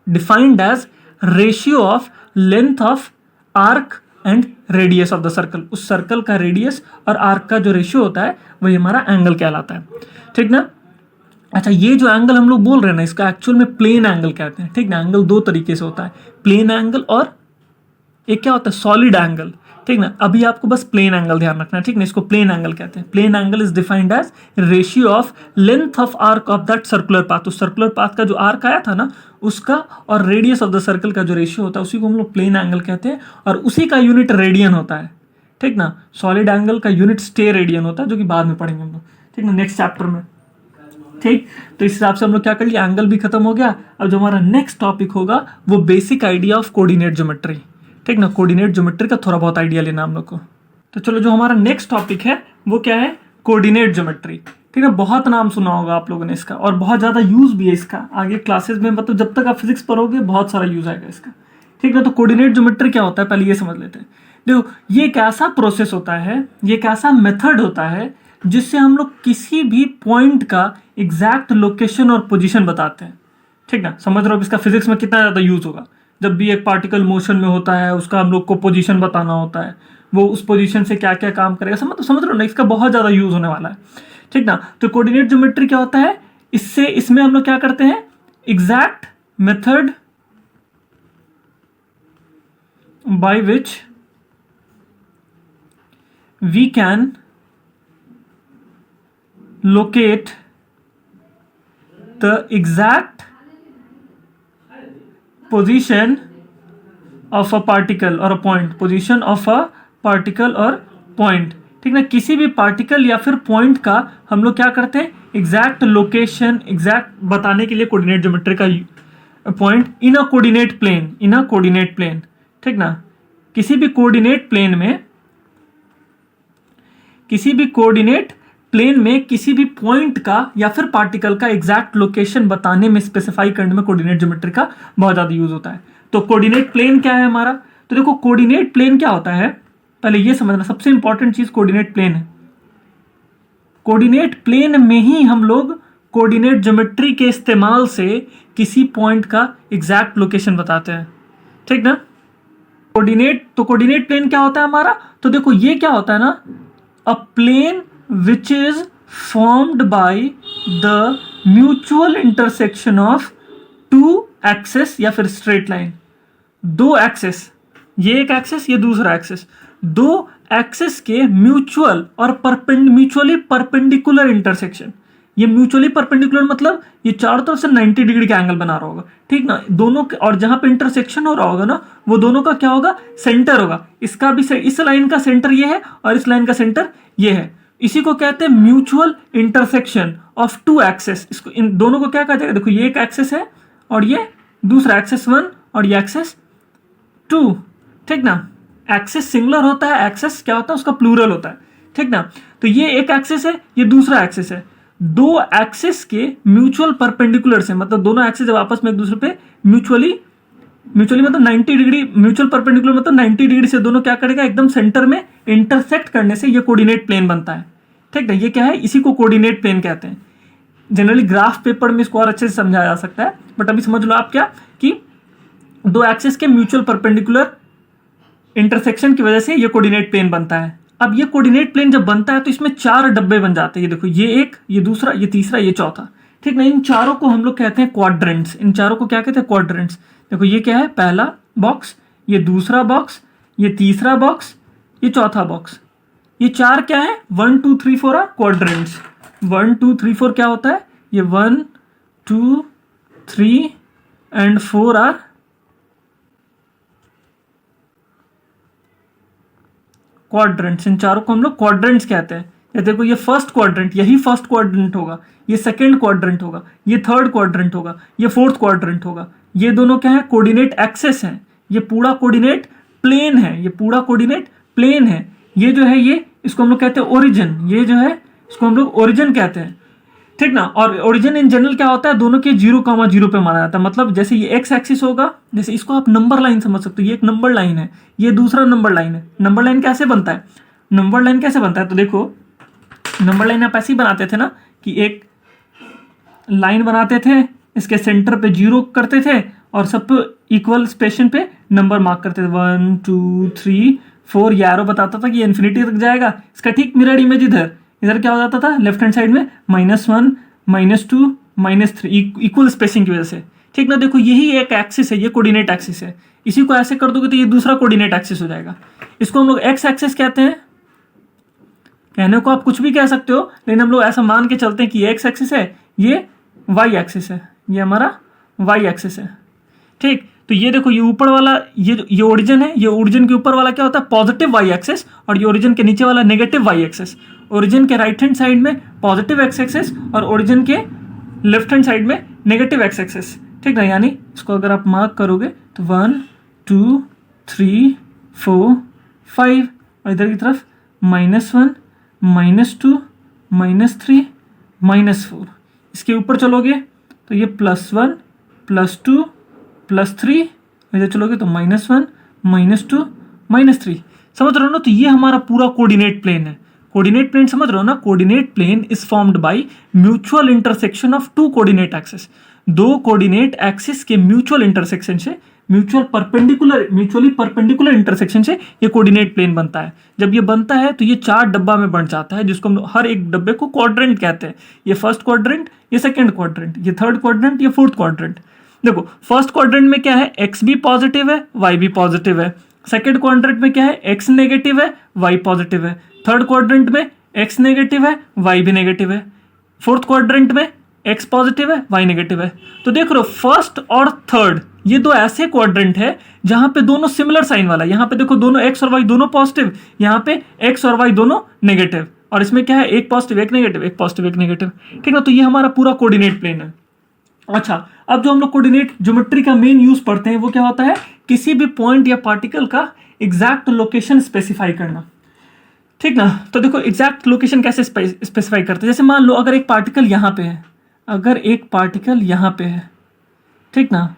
A: defined as ratio of length of arc and radius of the circle. उस सर्कल का रेडियस और आर्क का जो रेशियो होता है वही हमारा एंगल कहलाता है, ठीक ना। अच्छा, ये जो एंगल हम लोग बोल रहे हैं ना, इसका एक्चुअल में प्लेन एंगल कहते हैं, ठीक ना। एंगल 2 तरीके से होता है, प्लेन एंगल और एक क्या होता है, सॉलिड एंगल, ठीक ना। अभी आपको बस प्लेन एंगल ध्यान रखना है, ठीक ना, इसको प्लेन एंगल कहते हैं। Plane angle is defined as ratio of length of arc of that circular path. उस सर्कुलर पाथ का जो आर्क आया था ना, उसका और रेडियस ऑफ द सर्कल का जो रेशियो होता है उसी को हम लोग प्लेन एंगल कहते हैं, और उसी का यूनिट रेडियन होता है, ठीक ना। सॉलिड एंगल का यूनिट स्टे रेडियन होता है, जो कि बाद में पढ़ेंगे हम लोग, ठीक ना, नेक्स्ट चैप्टर में, ठीक। तो इस हिसाब से हम लोग क्या कर लिया, एंगल भी खत्म हो गया। अब जो हमारा नेक्स्ट टॉपिक होगा वो basic idea of coordinate geometry, ठीक ना। कोऑर्डिनेट ज्योमेट्री का थोड़ा बहुत आइडिया लेना हम लोग को। तो चलो, जो हमारा नेक्स्ट टॉपिक है वो क्या है, कोऑर्डिनेट ज्योमेट्री, ठीक है। बहुत नाम सुना होगा आप लोगों ने इसका, और बहुत ज्यादा यूज भी है इसका आगे क्लासेस में, मतलब जब तक आप फिजिक्स पढ़ोगे बहुत सारा यूज आएगा इसका, ठीक है। तो कोऑर्डिनेट ज्योमेट्री क्या होता है, पहले ये समझ लेते हैं। देखो, ये एक ऐसा प्रोसेस होता है, ये एक ऐसा मेथड होता है जिससे हम लोग किसी भी पॉइंट का एग्जैक्ट लोकेशन और पोजीशन बताते हैं, ठीक ना। समझ रहे हो इसका फिजिक्स में कितना ज्यादा यूज होगा। जब भी एक पार्टिकल मोशन में होता है, उसका हम लोग को पोजीशन बताना होता है, वो उस पोजीशन से क्या क्या काम करेगा, समझ रहे हो ना, इसका बहुत ज्यादा यूज होने वाला है, ठीक ना। तो कोऑर्डिनेट ज्योमेट्री क्या होता है, इसमें हम लोग क्या करते हैं, exact method by which we can locate the exact position of a particle or a point, position of a particle or point, ठीक ना। किसी भी पार्टिकल या फिर पॉइंट का हम लोग क्या करते हैं, एग्जैक्ट लोकेशन, एग्जैक्ट बताने के लिए कोऑर्डिनेट ज्योमेट्री का point in a coordinate plane, in a coordinate plane, ठीक ना। किसी भी कोऑर्डिनेट प्लेन में, किसी भी कोऑर्डिनेट प्लेन में किसी भी पॉइंट का या फिर पार्टिकल का एग्जैक्ट लोकेशन बताने में, स्पेसिफाई करने में कोऑर्डिनेट ज्योमेट्री का बहुत ज्यादा यूज होता है। तो कोऑर्डिनेट प्लेन क्या है हमारा, तो देखो कोऑर्डिनेट प्लेन क्या होता है, पहले ये समझना, सबसे इंपॉर्टेंट चीज कोऑर्डिनेट प्लेन है। कोऑर्डिनेट प्लेन में ही हम लोग कोऑर्डिनेट ज्योमेट्री के इस्तेमाल से किसी पॉइंट का एग्जैक्ट लोकेशन बताते हैं, ठीक ना। तो कोऑर्डिनेट प्लेन क्या होता है हमारा, तो देखो ये क्या होता है ना, अ plane which is formed by the mutual intersection of two axes या फिर straight line, 2 एक्सेस, ये एक एक्सेस, ये दूसरा एक्सेस, 2 एक्सेस के म्यूचुअल और म्यूचुअली परपेंडिकुलर इंटरसेक्शन। ये म्यूचुअली परपेंडिकुलर मतलब ये चारों तरफ से 90 डिग्री का एंगल बना रहा होगा, ठीक ना, दोनों के, और जहां पे इंटरसेक्शन हो रहा होगा ना, वो दोनों का क्या होगा, सेंटर होगा। इसका भी इस लाइन का सेंटर ये है और इस लाइन का सेंटर ये है, इसी को कहते हैं म्यूचुअल इंटरसेक्शन ऑफ 2 एक्सेस। इसको, इन दोनों को क्या कहा जाएगा, देखो ये एक एक्सेस है और ये दूसरा एक्सेस 1 और ये एक्सेस 2, ठीक ना। एक्सेस सिंगुलर होता है, एक्सेस क्या होता है, उसका प्लूरल होता है, ठीक ना। तो ये एक एक्सेस है, ये दूसरा एक्सेस है, 2 एक्सेस के म्यूचुअल परपेंडिकुलर से, मतलब दोनों एक्सेस जब आपस में एक दूसरे पे म्यूचुअली मतलब 90 डिग्री, म्यूचुअल परपेंडिकुलर मतलब 90 डिग्री से दोनों क्या करेगा, एकदम सेंटर में इंटरसेक्ट करने से ये कोऑर्डिनेट प्लेन बनता है, ठीक है। ये क्या है, इसी को कोऑर्डिनेट प्लेन कहते हैं। जनरली ग्राफ पेपर में इसको और अच्छे से समझाया जा सकता है, बट अभी समझ लो आप क्या कि दो एक्सिस के म्यूचुअल परपेंडिकुलर इंटरसेक्शन की वजह से ये कोऑर्डिनेट प्लेन बनता है। अब ये कोऑर्डिनेट प्लेन जब बनता है तो इसमें 4 डब्बे बन जाते हैं। ये देखो, ये एक, ये दूसरा, ये तीसरा, ये चौथा, ठीक ना। इन चारों को हम लोग कहते हैं क्वाड्रेंट्स। इन चारों को क्या कहते हैं? क्वाड्रेंट्स। देखो ये क्या है? पहला बॉक्स, ये दूसरा बॉक्स, ये तीसरा बॉक्स, ये चौथा बॉक्स। ये 4 क्या है? 1 2 3 4 आर क्वाड्रेंट्स। 1 2 3 4 क्या होता है? ये 1 2 3 एंड 4 आर क्वाड्रेंट्स। इन चारों को हम लोग क्वाड्रेंट्स कहते हैं। ये देखो, ये फर्स्ट क्वाड्रेंट, यही फर्स्ट क्वाड्रेंट होगा, ये सेकंड क्वाड्रेंट होगा, ये थर्ड क्वाड्रेंट होगा, ये फोर्थ क्वाड्रेंट होगा। ये दोनों क्या है? कोऑर्डिनेट एक्सेस हैं। ये पूरा कोऑर्डिनेट प्लेन है, ये पूरा कोऑर्डिनेट प्लेन है। ये जो है, ये इसको हम लोग कहते हैं ओरिजिन। ये जो है इसको हम लोग ओरिजिन कहते हैं, ठीक ना। और ओरिजिन इन जनरल क्या होता है? दोनों के 0,0 पे माना जाता है। मतलब जैसे ये एक्स एक्सिस होगा, जैसे इसको आप नंबर लाइन समझ सकते हो। ये एक नंबर लाइन है, ये दूसरा नंबर लाइन है। नंबर लाइन कैसे बनता है? नंबर लाइन कैसे बनता है? तो देखो, नंबर लाइन आप ऐसे ही बनाते थे ना कि एक लाइन बनाते थे, इसके सेंटर पे 0 करते थे और सब पे इक्वल स्पेशन पे नंबर मार्क करते थे, 1 2 3 4। ये एरो बताता था कि ये इन्फिनिटी तक जाएगा। इसका ठीक मिरर इमेज इधर क्या हो जाता था? लेफ्ट हैंड साइड में -1 -2 -3 इक्वल स्पेसिंग की वजह से, ठीक ना। देखो, यही एक एक्सिस है, ये कोऑर्डिनेट एक्सिस है। इसी को ऐसे कर दोगे तो ये दूसरा कोऑर्डिनेट एक्सिस हो जाएगा। इसको हम लोग एक्स एक्सिस कहते हैं। कहने को आप कुछ भी कह सकते हो, लेकिन हम लोग ऐसा मान के चलते हैं कि ये एक्स एक्सिस है, ये वाई एक्सिस है, ये हमारा वाई एक्सिस है, ठीक। तो ये देखो, ये ऊपर वाला ये ओरिजिन है। ये ओरिजिन के ऊपर वाला क्या होता है? पॉजिटिव वाई एक्सिस, और ये ओरिजिन के नीचे वाला नेगेटिव वाई एक्सिस। ओरिजिन के राइट हैंड साइड में पॉजिटिव एक्स एक्सिस और ओरिजिन के लेफ्ट हैंड साइड में नेगेटिव एक्स एक्सिस, ठीक ना। यानी इसको अगर आप मार्क करोगे तो 1 2 3 4 5, और इधर की तरफ -1 -2 -3 -4। इसके ऊपर चलोगे तो ये +1 +2 +3, इधर चलोगे तो -1 -2 -3। समझ रहे हो ना? तो ये हमारा पूरा कोऑर्डिनेट प्लेन है। कोऑर्डिनेट प्लेन समझ रहे हो ना? Coordinate plane is formed by mutual intersection of 2 coordinate axis. 2 coordinate axis के म्यूचुअल इंटरसेक्शन से, म्यूचुअली परपेंडिकुलर इंटरसेक्शन से ये कोऑर्डिनेट प्लेन बनता है। जब ये बनता है तो ये 4 डब्बा में बन जाता है, जिसको हम हर एक डब्बे को क्वाड्रेंट कहते हैं। ये फर्स्ट क्वाड्रेंट, ये सेकंड क्वाड्रेंट, ये थर्ड क्वाड्रेंट, ये फोर्थ क्वाड्रेंट। देखो, फर्स्ट क्वाड्रेंट में क्या है? एक्स भी पॉजिटिव है, वाई भी पॉजिटिव है। सेकंड क्वाड्रेंट में क्या है? एक्स नेगेटिव है, वाई पॉजिटिव है। थर्ड क्वाड्रेंट में एक्स नेगेटिव है, वाई भी नेगेटिव है। फोर्थ क्वाड्रेंट में एक्स पॉजिटिव है, वाई नेगेटिव है। तो देख रहे हो, फर्स्ट और थर्ड ये 2 ऐसे क्वाड्रेंट है जहां पे दोनों सिमिलर साइन वाला। यहां पे देखो, दोनों एक्स और वाई दोनों पॉजिटिव, यहां पे एक्स और वाई दोनों नेगेटिव, और इसमें क्या है? एक पॉजिटिव एक नेगेटिव, एक पॉजिटिव एक नेगेटिव, ठीक है। तो ये हमारा पूरा कोऑर्डिनेट प्लेन है। अच्छा, अब जो हम लोग कोऑर्डिनेट ज्योमेट्री का मेन यूज पढ़ते हैं वो क्या होता है? किसी भी पॉइंट या पार्टिकल का एग्जैक्ट लोकेशन स्पेसिफाई करना, ठीक ना। तो देखो, एग्जैक्ट लोकेशन कैसे स्पेसिफाई करते हैं? जैसे मान लो अगर एक पार्टिकल यहां पे है, अगर एक पार्टिकल यहां पे है, ठीक ना।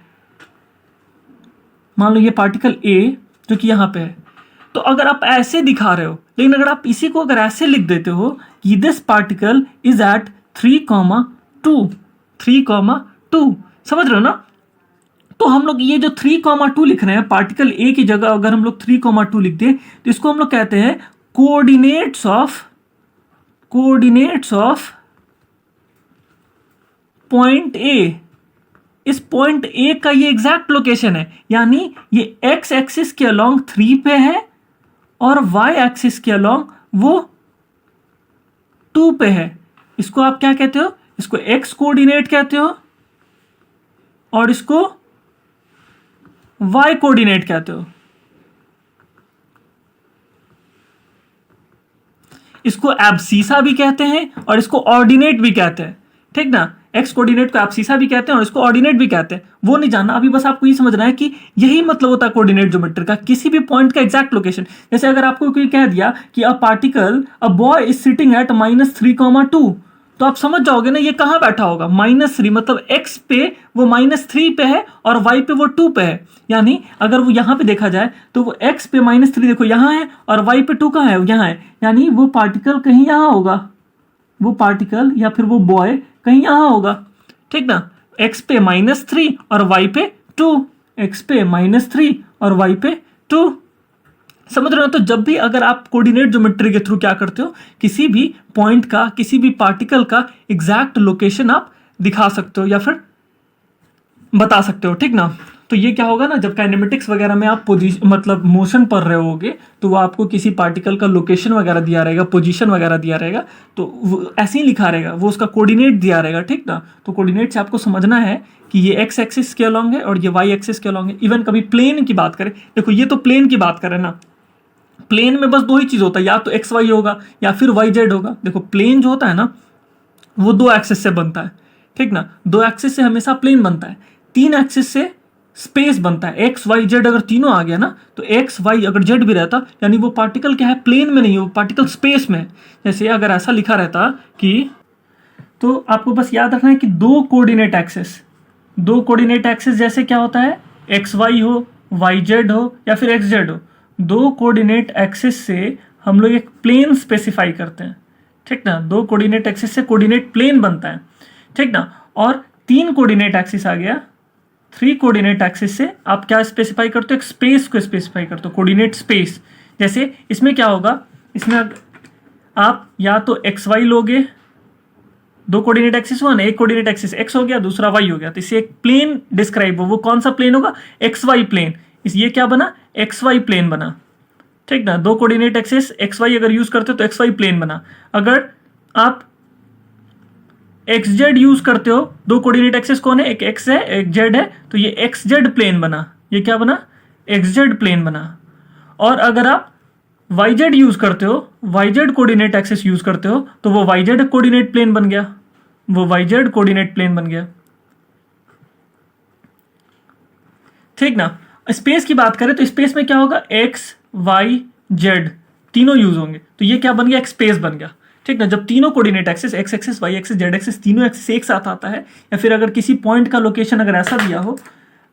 A: मान लो ये पार्टिकल ए जो कि यहां पे है, तो अगर आप ऐसे दिखा रहे हो, लेकिन अगर आप इसी को अगर ऐसे लिख देते हो कि दिस पार्टिकल इज एट 3,2 3,2, समझ रहे हो ना? तो हम लोग ये जो 3,2 लिख रहे हैं, पार्टिकल ए की जगह अगर हम लोग 3,2 लिख दें तो इसको हम लोग कहते हैं कोऑर्डिनेट्स ऑफ पॉइंट ए। इस पॉइंट ए का ये एग्जैक्ट लोकेशन है, यानी ये एक्स एक्सिस के अलोंग 3 पे है और वाई एक्सिस के अलोंग वो 2 पे है। इसको आप क्या कहते हो? इसको एक्स कोऑर्डिनेट कहते हो और इसको वाई कोऑर्डिनेट कहते हो। इसको एब्सीसा भी कहते हैं और इसको ऑर्डिनेट भी कहते हैं, ठीक ना। एक्स कोऑर्डिनेट को एब्सीसा भी कहते हैं और इसको ऑर्डिनेट भी कहते हैं। वो नहीं जानना अभी, बस आपको ये समझना है कि यही मतलब होता है कोऑर्डिनेट ज्योमेट्री का, किसी भी पॉइंट का एग्जैक्ट लोकेशन। जैसे अगर आपको कोई कह दिया कि a boy is sitting at -3,2, तो आप समझ जाओगे ना ये कहां बैठा होगा। -3 मतलब एक्स पे वो -3 पे है और वाई पे वो 2 पे है। यानी अगर वो यहां पे देखा जाए तो वो एक्स पे -3 देखो यहां है और वाई पे 2 कहां है? यहां है। यानी वो पार्टिकल कहीं यहां होगा, वो पार्टिकल या फिर वो बॉय कहीं यहाँ होगा, ठीक ना। x पे -3 और y पे 2, x पे -3 और y पे 2, समझ रहे हो। तो जब भी अगर आप कोऑर्डिनेट ज्योमेट्री के थ्रू क्या करते हो, किसी भी पॉइंट का, किसी भी पार्टिकल का एग्जैक्ट लोकेशन आप दिखा सकते हो या फिर बता सकते हो, ठीक ना। तो ये क्या होगा ना, जब काइनेमेटिक्स वगैरह में आप मतलब मोशन पढ़ रहे होगे तो वो आपको किसी पार्टिकल का लोकेशन वगैरह दिया रहेगा, पोजीशन वगैरह दिया रहेगा, तो वो ऐसे ही लिखा रहेगा, वो उसका कोऑर्डिनेट दिया रहेगा, ठीक ना। तो कोऑर्डिनेट से आपको समझना है कि ये एक्स एक्सिस के अलॉन्ग है और ये वाई एक्सिस के अलॉन्ग है। इवन कभी प्लेन की बात करें, देखो ये तो प्लेन की बात करें ना, प्लेन में बस दो ही चीज होता है, या तो एक्स वाई होगा या फिर वाई जेड होगा। देखो प्लेन जो होता है ना वो दो एक्सिस से बनता है, ठीक ना। दो एक्सिस से हमेशा प्लेन बनता है, तीन एक्सिस से स्पेस बनता है। एक्स वाई जेड अगर तीनों आ गया ना, तो एक्स वाई अगर जेड भी रहता, यानी वो पार्टिकल क्या है, प्लेन में नहीं है, वो पार्टिकल स्पेस में है। जैसे अगर ऐसा लिखा रहता कि, तो आपको बस याद रखना है कि दो कोऑर्डिनेट एक्सिस जैसे क्या होता है, एक्स वाई हो, वाई जेड हो या फिर एक्स जेड हो, दो कोऑर्डिनेट एक्सिस से हम लोग एक प्लेन स्पेसिफाई करते हैं, ठीक ना। दो कोऑर्डिनेट एक्सिस से कोऑर्डिनेट प्लेन बनता है, ठीक ना। और तीन कोऑर्डिनेट एक्सिस आ गया, थ्री कोऑर्डिनेट एक्सिस से आप क्या स्पेसिफाई करते हो, एक स्पेस को स्पेसिफाई करते हो, कोऑर्डिनेट स्पेस। जैसे इसमें क्या होगा, इसमें आप या तो एक्स वाई लोगे, दो कोऑर्डिनेट एक्सिस हुआ ना, एक कोऑर्डिनेट एक्सिस एक्स हो गया, दूसरा वाई हो गया, तो इससे एक प्लेन डिस्क्राइब हो। वो कौन सा प्लेन होगा, एक्स वाई प्लेन। ये क्या बना, एक्स वाई प्लेन बना, ठीक ना। दो कोऑर्डिनेट एक्सिस एक्स वाई अगर यूज करते हो तो एक्स वाई प्लेन बना। अगर आप एक्स जेड यूज करते हो, दो कोऑर्डिनेट एक्सिस कौन है, एक एक्स है एक जेड है, तो ये एक्स जेड प्लेन बना। ये क्या बना, एक्स जेड प्लेन बना। और अगर आप वाई जेड यूज करते हो, Y Z coordinate axis use करते हो, तो वो वाई जेड कोऑर्डिनेट प्लेन बन गया, वो वाई जेड कोऑर्डिनेट प्लेन बन गया, ठीक ना। स्पेस की बात करें तो स्पेस में क्या होगा, एक्स वाई जेड तीनों यूज होंगे, तो ये क्या बन गया, एक स्पेस बन गया, ठीक ना। जब तीनों coordinate axis X axis Y axis Z axis तीनों एक्सिस एक साथ आता है, या फिर अगर किसी पॉइंट का लोकेशन अगर ऐसा दिया हो,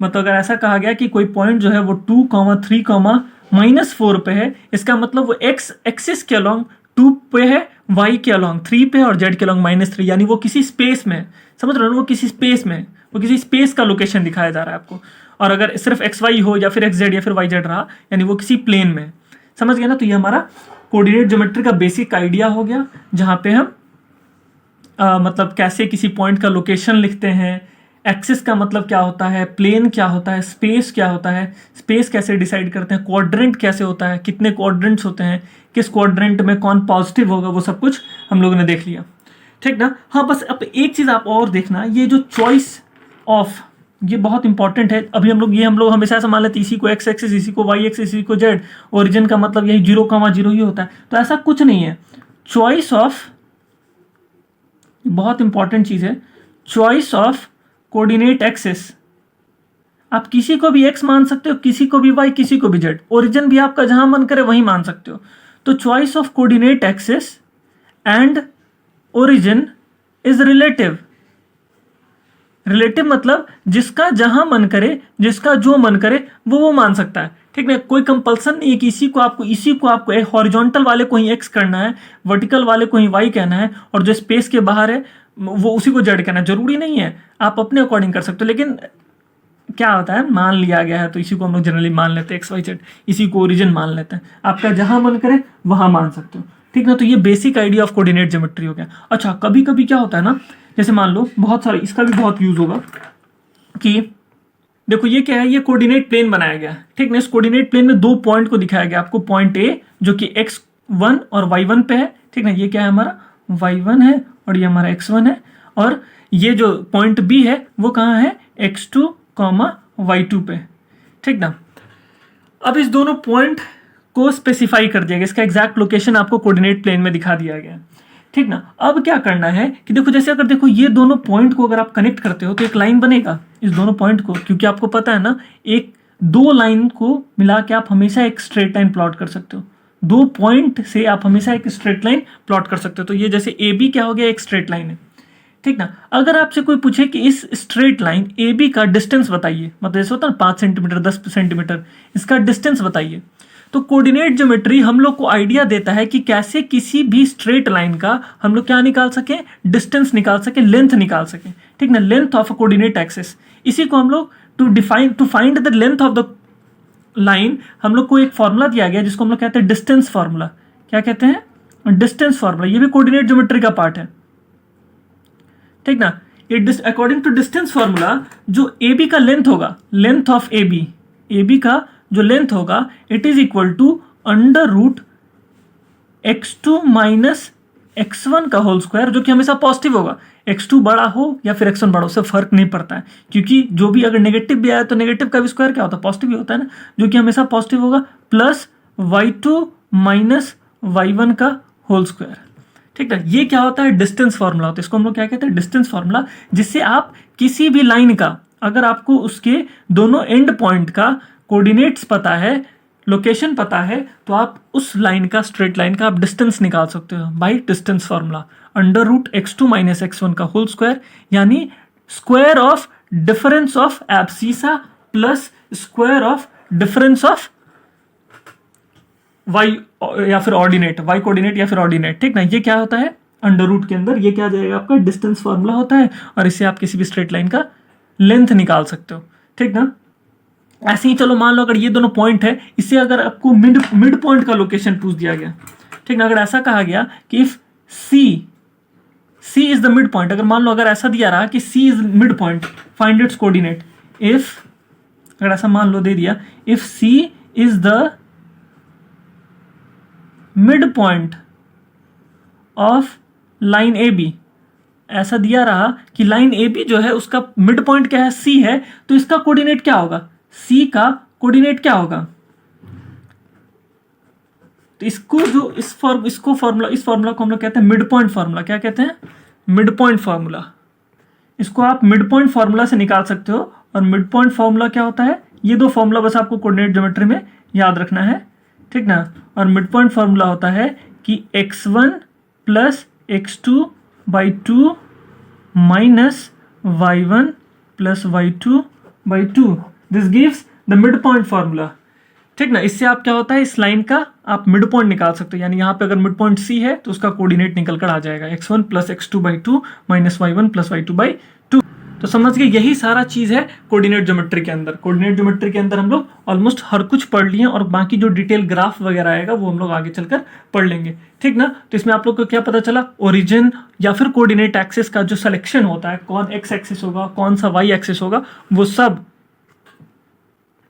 A: मतलब अगर ऐसा कहा गया कि कोई पॉइंट जो है वो 2,3,-4 पे है, इसका मतलब वो एक्स एक्सिस के अलॉन्ग 2 पे है, वाई के अलॉन्ग 3 पे है और जेड के अलॉन्ग -3, यानी वो किसी स्पेस में, समझ रहे हो, वो किसी स्पेस में, वो किसी स्पेस का लोकेशन दिखाया जा रहा है आपको। और अगर सिर्फ एक्स वाई हो या फिर एक्स जेड या फिर वाई जेड रहा, यानी वो किसी प्लेन में, समझ गया ना। तो ये हमारा कोऑर्डिनेट ज्योमेट्री का बेसिक आइडिया हो गया, जहां पे हम मतलब कैसे किसी पॉइंट का लोकेशन लिखते हैं, एक्सिस का मतलब क्या होता है, प्लेन क्या होता है, स्पेस क्या होता है, स्पेस कैसे डिसाइड करते हैं, क्वाड्रेंट कैसे होता है, कितने क्वाड्रेंट्स होते हैं, किस क्वाड्रेंट में कौन पॉजिटिव होगा, वो सब कुछ हम लोगों ने देख लिया, ठीक ना। हाँ, बस अब एक चीज आप और देखना, ये जो चॉइस ऑफ, ये बहुत इंपॉर्टेंट है। अभी हम लोग हमेशा ऐसा मान लेते हैं, इसी को एक्स एक्सिस, इसी को वाई एक्सिस, इसी को जेड, ओरिजिन का मतलब यही 0,0 ही होता है, तो ऐसा कुछ नहीं है। चॉइस ऑफ, बहुत इंपॉर्टेंट चीज है, चॉइस ऑफ कोऑर्डिनेट एक्सिस, आप किसी को भी एक्स मान सकते हो, किसी को भी वाई, किसी को भी जेड, ओरिजिन भी आपका जहां मन करे वहीं मान सकते हो। तो choice of coordinate axis and origin is relative. Relative मतलब जिसका जहां मन करे, जिसका जो मन करे वो मान सकता है, ठीक है। कोई कंपल्सन नहीं है कि इसी को आपको एक हॉरिजॉन्टल वाले को ही एक्स करना है, वर्टिकल वाले को ही वाई कहना है, और जो स्पेस के बाहर है वो उसी को जेड कहना है, जरूरी नहीं है, आप अपने अकॉर्डिंग कर सकते हो। लेकिन क्या होता है, मान लिया गया है तो इसी को हम लोग जनरली मान लेते हैं, एक्स वाई जेड, इसी को ओरिजिन मान लेते हैं। आपका जहां मन करे वहां मान सकते हो, ठीक ना। तो ये basic idea of coordinate geometry हो गया। अच्छा, कभी कभी क्या होता है ना, जैसे मान लो बहुत सारे, इसका भी बहुत यूज होगा कि देखो ये क्या है, ये कोऑर्डिनेट प्लेन बनाया गया, ठीक ना। इस कोऑर्डिनेट प्लेन में दो पॉइंट को दिखाया गया आपको, पॉइंट ए जो कि x1 और y1 पे है, ठीक ना। ये क्या है, हमारा y1 है और ये हमारा x1 है, और ये जो पॉइंट b है वो कहाँ है, x2, y2 पे, ठीक ना। अब इस दोनों पॉइंट को स्पेसिफाई कर दिया गया, इसका एग्जैक्ट लोकेशन आपको कोऑर्डिनेट प्लेन में दिखा दिया गया, ठीक ना। अब क्या करना है कि देखो, जैसे अगर देखो ये दोनों पॉइंट को अगर आप कनेक्ट करते हो तो एक लाइन बनेगा इस दोनों पॉइंट को, क्योंकि आपको पता है ना, एक दो लाइन को मिला के आप हमेशा एक स्ट्रेट लाइन प्लॉट कर सकते हो, दो पॉइंट से आप हमेशा एक स्ट्रेट लाइन प्लॉट कर सकते हो। तो ये जैसे ए बी क्या हो गया, एक स्ट्रेट लाइन है, ठीक ना। अगर आपसे कोई पूछे कि इस स्ट्रेट लाइन AB का डिस्टेंस बताइए, मतलब जैसे होता है 5 सेंटीमीटर 10 सेंटीमीटर, इसका डिस्टेंस बताइए, तो कोऑर्डिनेट ज्योमेट्री हम लोग को आइडिया देता है कि कैसे किसी भी स्ट्रेट लाइन का हम लोग क्या निकाल सकें, डिस्टेंस निकाल सकें, लेंथ निकाल सकें, ठीक ना, length of a coordinate axis. इसी को हम लोग to find the length of the line हम लोग को एक फॉर्मूला दिया गया जिसको हम लोग कहते हैं डिस्टेंस फॉर्मूला। क्या कहते हैं? Distance formula. ये भी कोऑर्डिनेट ज्योमेट्री का पार्ट है, ठीक ना। अकॉर्डिंग टू डिस्टेंस फॉर्मूला जो ए बी का लेंथ होगा, लेंथ ऑफ ए बी का जो लेंथ होगा, it is equal to under root x2 minus x1 का होल स्क्वायर, जो कि हमेशा पॉजिटिव होगा। x2 बड़ा हो या फिर x1 बड़ा हो, उससे फर्क नहीं पड़ता है, क्योंकि जो भी अगर नेगेटिव भी आया तो नेगेटिव का भी स्क्वायर क्या होता है, पॉजिटिव ही होता है ना, जो कि हमेशा पॉजिटिव होगा, प्लस y2 माइनस y1 का होल स्क्वायर, ठीक है। ये क्या होता है? डिस्टेंस फॉर्मूला होता है। इसको हम लोग क्या कहते हैं? डिस्टेंस फॉर्मूला, जिससे आप किसी भी लाइन का, अगर आपको उसके दोनों एंड पॉइंट का कोऑर्डिनेट्स पता है, लोकेशन पता है, तो आप उस लाइन का, स्ट्रेट लाइन का आप डिस्टेंस निकाल सकते हो by distance formula. Under root x2 minus x1 का होल स्क्वायर, यानी square of difference of abscissa plus square of difference of Y या फिर ऑर्डिनेट, वाई कोऑर्डिनेट या फिर ऑर्डिनेट, ठीक ना। ये क्या होता है? अंडर रूट के अंदर ये क्या आ जाएगा? आपका डिस्टेंस फॉर्मूला होता है, और इससे आप किसी भी स्ट्रेट लाइन का लेंथ निकाल सकते हो, ठीक ना। ऐसे ही चलो मान लो अगर ये दोनों पॉइंट है, इससे अगर आपको मिड पॉइंट का लोकेशन पूछ दिया गया, ठीक ना, अगर ऐसा कहा गया कि if C is the mid point, अगर मान लो अगर ऐसा दिया रहा कि C is mid point, find its coordinate, if अगर ऐसा मान लो दे दिया, if C is the mid point of line A B, ऐसा दिया रहा कि लाइन ए बी जो है उसका मिड पॉइंट क्या है? सी है, तो इसका कोऑर्डिनेट क्या होगा? सी का कोऑर्डिनेट क्या होगा? तो इसको जो इस फॉर्मूला को हम लोग कहते हैं मिड पॉइंट फॉर्मूला। क्या कहते हैं? Mid point formula. इसको आप मिड पॉइंट फॉर्मूला से निकाल सकते हो। और मिड पॉइंट फॉर्मूला क्या होता है? ये दो फॉर्मूला बस आपको कोऑर्डिनेट ज्योमेट्री में याद रखना है, ठीक ना। और मिड पॉइंट फॉर्मूला होता है कि x1 plus x2 by 2 minus y1 plus y2 by 2, this gives the mid point formula, ठीक ना। इससे आप क्या होता है, इस लाइन का आप मिड पॉइंट निकाल सकते हो, यानी यहाँ पे अगर मिड पॉइंट सी है तो उसका कोऑर्डिनेट निकल कर आ जाएगा x1 plus x2 by 2 minus y1 plus y2 by 2। तो समझ गए, यही सारा चीज है कोऑर्डिनेट ज्योमेट्री के अंदर। कोऑर्डिनेट ज्योमेट्री के अंदर हम लोग ऑलमोस्ट हर कुछ पढ़ लिए, और बाकी जो डिटेल ग्राफ वगैरह आएगा वो हम लोग आगे चलकर पढ़ लेंगे, ठीक ना। तो इसमें आप लोग को क्या पता चला? ओरिजिन या फिर कोऑर्डिनेट एक्सिस का जो सिलेक्शन होता है, कौन एक्स एक्सिस होगा, कौन सा वाई एक्सिस होगा, वो सब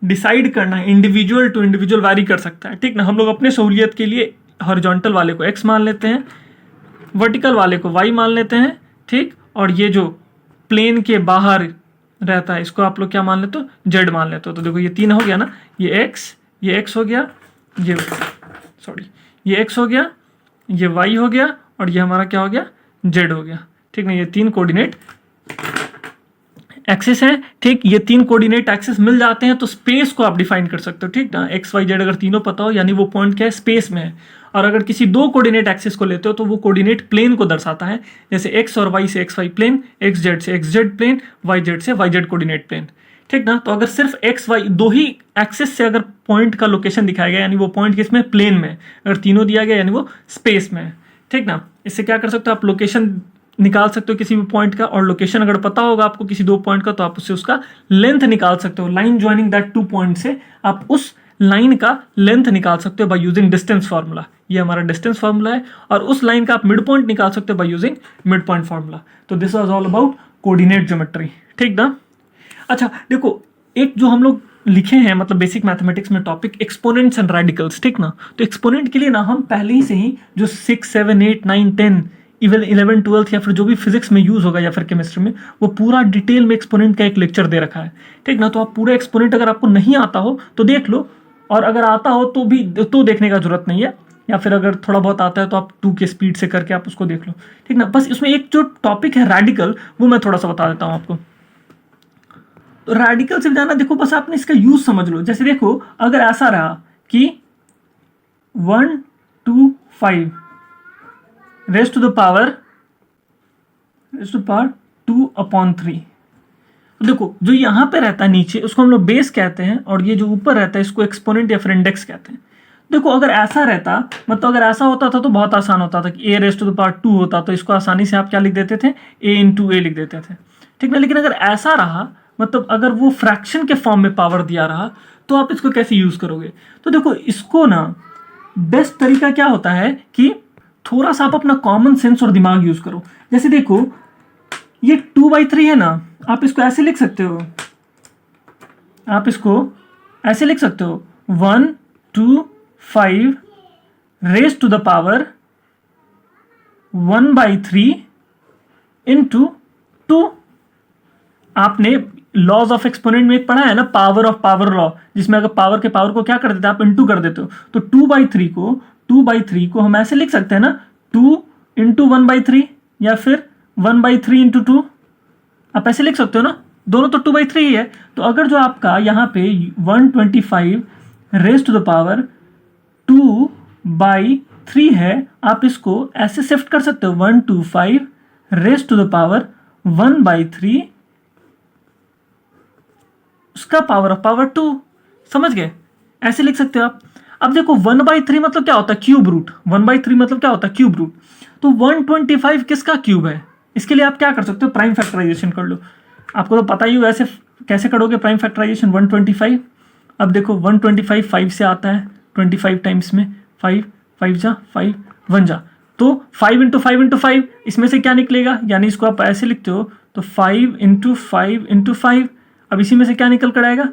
A: डिसाइड करना इंडिविजुअल टू इंडिविजुअल वैरी कर सकता है, ठीक ना। हम लोग अपने सहूलियत के लिए हॉरिजॉन्टल वाले को x मान लेते हैं, वर्टिकल वाले को y मान लेते हैं, ठीक। और ये जो प्लेन के बाहर रहता है इसको आप लोग क्या मान लेते हो? z मान लेते हो। तो देखो ये 3 हो गया ना, ये x हो गया, ये x हो गया, ये y हो गया, और ये हमारा क्या हो गया? z हो गया, ठीक ना। ये 3 कोऑर्डिनेट एक्सिस है, ठीक। ये 3 कोऑर्डिनेट एक्सिस मिल जाते हैं तो स्पेस को आप डिफाइन कर सकते हो, ठीक ना। एक्स वाई जेड अगर तीनों पता हो, यानी वो पॉइंट क्या है? स्पेस में है। और अगर किसी 2 कोऑर्डिनेट एक्सिस को लेते हो तो वो कोऑर्डिनेट प्लेन को दर्शाता है, जैसे एक्स और वाई से X Y plane, X Z से X Z plane, Y Z से वाई जेड कोऑर्डिनेट प्लेन, ठीक ना। तो अगर सिर्फ एक्स वाई 2 ही एक्सिस से अगर पॉइंट का लोकेशन दिखाया गया, यानी वो पॉइंट किसमें? प्लेन में। अगर तीनों दिया गया यानी वो स्पेस में है, ठीक ना। इससे क्या कर सकते हो आप? लोकेशन निकाल सकते हो किसी भी पॉइंट का, और लोकेशन अगर पता होगा आपको किसी 2 पॉइंट का तो आप उससे उसका लेंथ निकाल सकते हो। लाइन ज्वाइनिंग दैट 2 पॉइंट से आप उस लाइन का लेंथ निकाल सकते हो बाय यूजिंग डिस्टेंस फार्मूला। ये हमारा डिस्टेंस फार्मूला है, और उस लाइन का आप मिड पॉइंट निकाल सकते हो by using mid point formula. तो this was all about coordinate geometry, ठीक ना। अच्छा देखो, एक जो हम लोग लिखे हैं मतलब बेसिक मैथमेटिक्स में टॉपिक एक्सपोनेंट्स एंड रेडिकल्स, ठीक ना। तो एक्सपोनेंट के लिए ना हम पहले ही से ही जो 6, 7, 8, 9, 10 इवन 11, 12 या फिर जो भी फिजिक्स में यूज होगा या फिर केमिस्ट्री में, वो पूरा डिटेल में एक्सपोनेंट का एक लेक्चर दे रखा है, ठीक ना। तो आप पूरा एक्सपोनेंट अगर आपको नहीं आता हो तो देख लो, और अगर आता हो तो भी तो देखने का जरूरत नहीं है, या फिर अगर थोड़ा बहुत आता है तो आप 2 के स्पीड से करके आप उसको देख लो, ठीक ना। बस इसमें एक जो टॉपिक है रेडिकल, वो मैं थोड़ा सा बता देता हूँ आपको। तो रेडिकल से जाना, देखो बस आपने इसका यूज समझ लो। जैसे देखो, अगर ऐसा रहा कि 1, 2, 5 रेज़ टू द पावर 2/3। तो देखो जो यहाँ पे रहता है नीचे उसको हम लोग बेस कहते हैं, और ये जो ऊपर रहता है इसको एक्सपोनेंट या फिर इंडेक्स कहते हैं। देखो अगर ऐसा रहता, मतलब अगर ऐसा होता था तो बहुत आसान होता था कि a raise to the power 2 होता, तो इसको आसानी से आप क्या लिख देते थे, a इंटू ए लिख देते थे, ठीक ना। लेकिन अगर ऐसा रहा, मतलब अगर वो फ्रैक्शन के फॉर्म में पावर दिया रहा, तो आप इसको कैसे यूज करोगे। तो देखो इसको ना बेस्ट तरीका क्या होता है कि थोड़ा सा आप अपना कॉमन सेंस और दिमाग यूज करो। जैसे देखो ये 2/3 है ना, आप इसको ऐसे लिख सकते हो, आप इसको ऐसे लिख सकते हो 1 2 5 raise to the power 1/3 into 2। आपने लॉज ऑफ एक्सपोनेंट में एक पढ़ा है ना, पावर ऑफ पावर लॉ, जिसमें अगर पावर के पावर को क्या कर देते हैं आप, इंटू कर देते हो। तो 2/3 को हम ऐसे लिख सकते हैं ना, 2 इंटू 1/3 या फिर 1/3 इंटू 2, आप ऐसे लिख सकते हो ना, दोनों तो 2/3 ही है। तो अगर जो आपका यहाँ पे 125 रेज टू द पावर 2/3 है, आप इसको ऐसे शिफ्ट कर सकते हो 125 रेज टू द पावर 1/3 उसका पावर ऑफ पावर 2, समझ गए, ऐसे लिख सकते हो आप। अब देखो 1/3 मतलब क्या होता है, क्यूब रूट। 1/3 मतलब क्या होता है, क्यूब रूट। तो 125 किसका क्यूब है, इसके लिए आप क्या कर सकते हो, प्राइम फैक्टराइजेशन कर लो। आपको तो पता ही होगा ऐसे कैसे करोगे प्राइम फैक्टराइजेशन 125। अब देखो 125 5 से आता है, 25 टाइम्स में 5 5 जा 5 1 जा, तो 5 इंटू 5 इंटू 5, इसमें से क्या निकलेगा, यानी इसको आप ऐसे लिखते हो तो 5 इंटू 5 इंटू 5। अब इसी में से क्या निकल कर आएगा,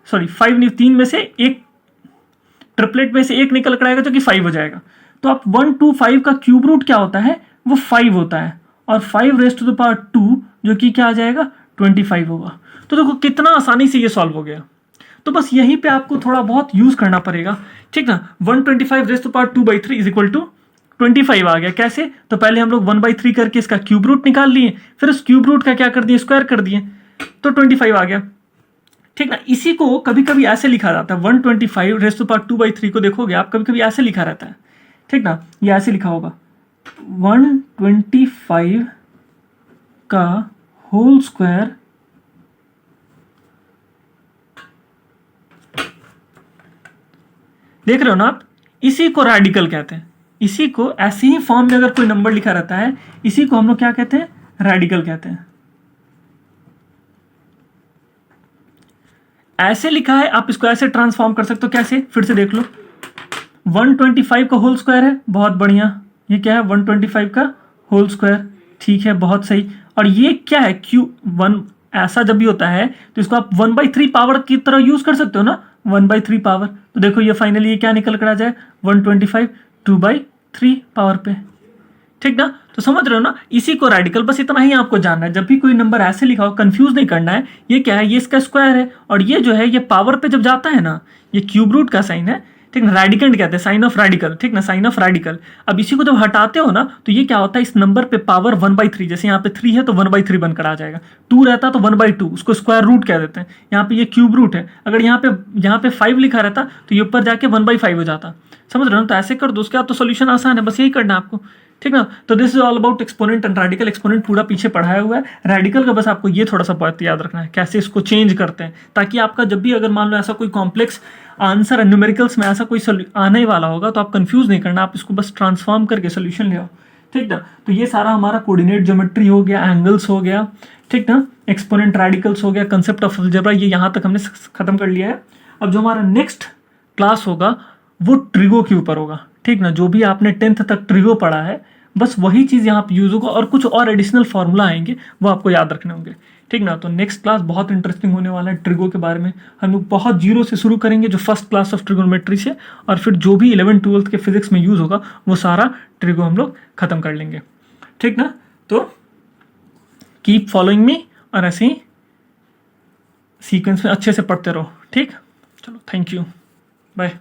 A: सॉरी 5 नहीं, 3 में से एक, ट्रिपलेट में से एक निकल कर आएगा जो कि 5 हो जाएगा। तो आप 125 का क्यूब रूट क्या होता है, वो 5 होता है, और 5 रेज टू द पावर 2 जो कि क्या आ जाएगा 25 होगा। तो देखो कितना आसानी से ये सॉल्व हो गया। तो बस यहीं पे आपको थोड़ा बहुत यूज करना पड़ेगा, ठीक ना। 125 raise to power 2/3 is equal to 25 आ गया। कैसे, तो पहले हम लोग 1/3 करके इसका क्यूब रूट निकाल लिए, फिर उस क्यूब रूट का क्या कर दिए, स्क्वायर कर दिए, तो 25 आ गया, ठीक ना। इसी को कभी कभी ऐसे लिखा जाता है 125 रेज टू पावर 2/3 को देखोगे आप, कभी कभी ऐसे लिखा रहता है, ठीक ना। ये ऐसे लिखा होगा 125 का होल स्क्वायर देख रहे हो ना आप, इसी को रेडिकल कहते हैं। इसी को ऐसे ही फॉर्म में अगर कोई नंबर लिखा रहता है, इसी को हम लोग क्या कहते हैं, रेडिकल कहते हैं। ऐसे लिखा है, आप इसको ऐसे ट्रांसफॉर्म कर सकते हो। कैसे, फिर से देख लो, 125 का होल स्क्वायर है, बहुत बढ़िया। ये क्या है, 125 का होल स्क्वायर, ठीक है, बहुत सही। और ये क्या है, Q1। ऐसा जब भी होता है तो इसको आप 1/3 पावर की तरह यूज कर सकते हो ना, 1/3 पावर। तो देखो ये फाइनली ये क्या निकल कर आ जाए, 125 2/3 पावर पे, ठीक ना। तो समझ रहे हो ना, इसी को रेडिकल, बस इतना ही आपको जानना है। जब भी कोई नंबर ऐसे लिखा हो, कंफ्यूज नहीं करना है। ये क्या है, ये इसका स्क्वायर है, और ये जो है ये पावर पे जब जाता है ना, ये क्यूब रूट का साइन है, ठीक ना, रेडिकेंड कहते हैं, साइन ऑफ रेडिकल, ठीक ना, साइन ऑफ रेडिकल। अब इसी को जब हटाते हो ना, तो ये क्या होता है, इस नंबर पे पावर 1/3, जैसे यहाँ पे 3 है तो 1/3 बनकर आ जाएगा, 2 रहता तो 1/2, उसको स्क्वायर रूट कह देते हैं। यहाँ पे ये क्यूब रूट है, अगर यहाँ पे 5 लिखा रहता तो ये ऊपर जाके 1/5 हो जाता। समझ रहे हो, तो ऐसे कर दो, उसके बाद तो सोल्यूशन आसान है, बस यही करना है आपको, ठीक ना। तो this is all about exponent and radical. Exponent पूरा पीछे पढ़ाया हुआ है, रेडिकल का बस आपको ये थोड़ा सा बात याद रखना है, कैसे इसको चेंज करते हैं, ताकि आपका जब भी अगर मान लो ऐसा कोई कॉम्प्लेक्स आंसर न्यूमेरिकल्स में ऐसा कोई आने ही वाला होगा, तो आप कंफ्यूज नहीं करना, आप इसको बस ट्रांसफॉर्म करके सोल्यूशन ले आओ, ठीक ना। तो ये सारा हमारा कोऑर्डिनेट ज्योमेट्री हो गया, एंगल्स हो गया, ठीक ना, एक्सपोनेंट रेडिकल्स हो गया, कंसेप्ट ऑफ अलजेब्रा, ये यहाँ तक हमने खत्म कर लिया है। अब जो हमारा नेक्स्ट क्लास होगा वो ट्रिगो के ऊपर होगा, ठीक ना। जो भी आपने 10th तक ट्रिगो पढ़ा है, बस वही चीज़ यहाँ पे यूज होगा, और कुछ और एडिशनल फॉर्मूला आएंगे वो आपको याद रखने होंगे, ठीक ना। तो नेक्स्ट क्लास बहुत इंटरेस्टिंग होने वाला है ट्रिगो के बारे में। हम लोग बहुत जीरो से शुरू करेंगे, जो फर्स्ट क्लास ऑफ ट्रिगोनोमेट्री से, और फिर जो भी 11th 12th के फिजिक्स में यूज होगा वो सारा ट्रिगो हम लोग खत्म कर लेंगे, ठीक ना। तो कीप फॉलोइंग मी, और ऐसे ही सीक्वेंस में अच्छे से पढ़ते रहो, ठीक। चलो, थैंक यू, बाय।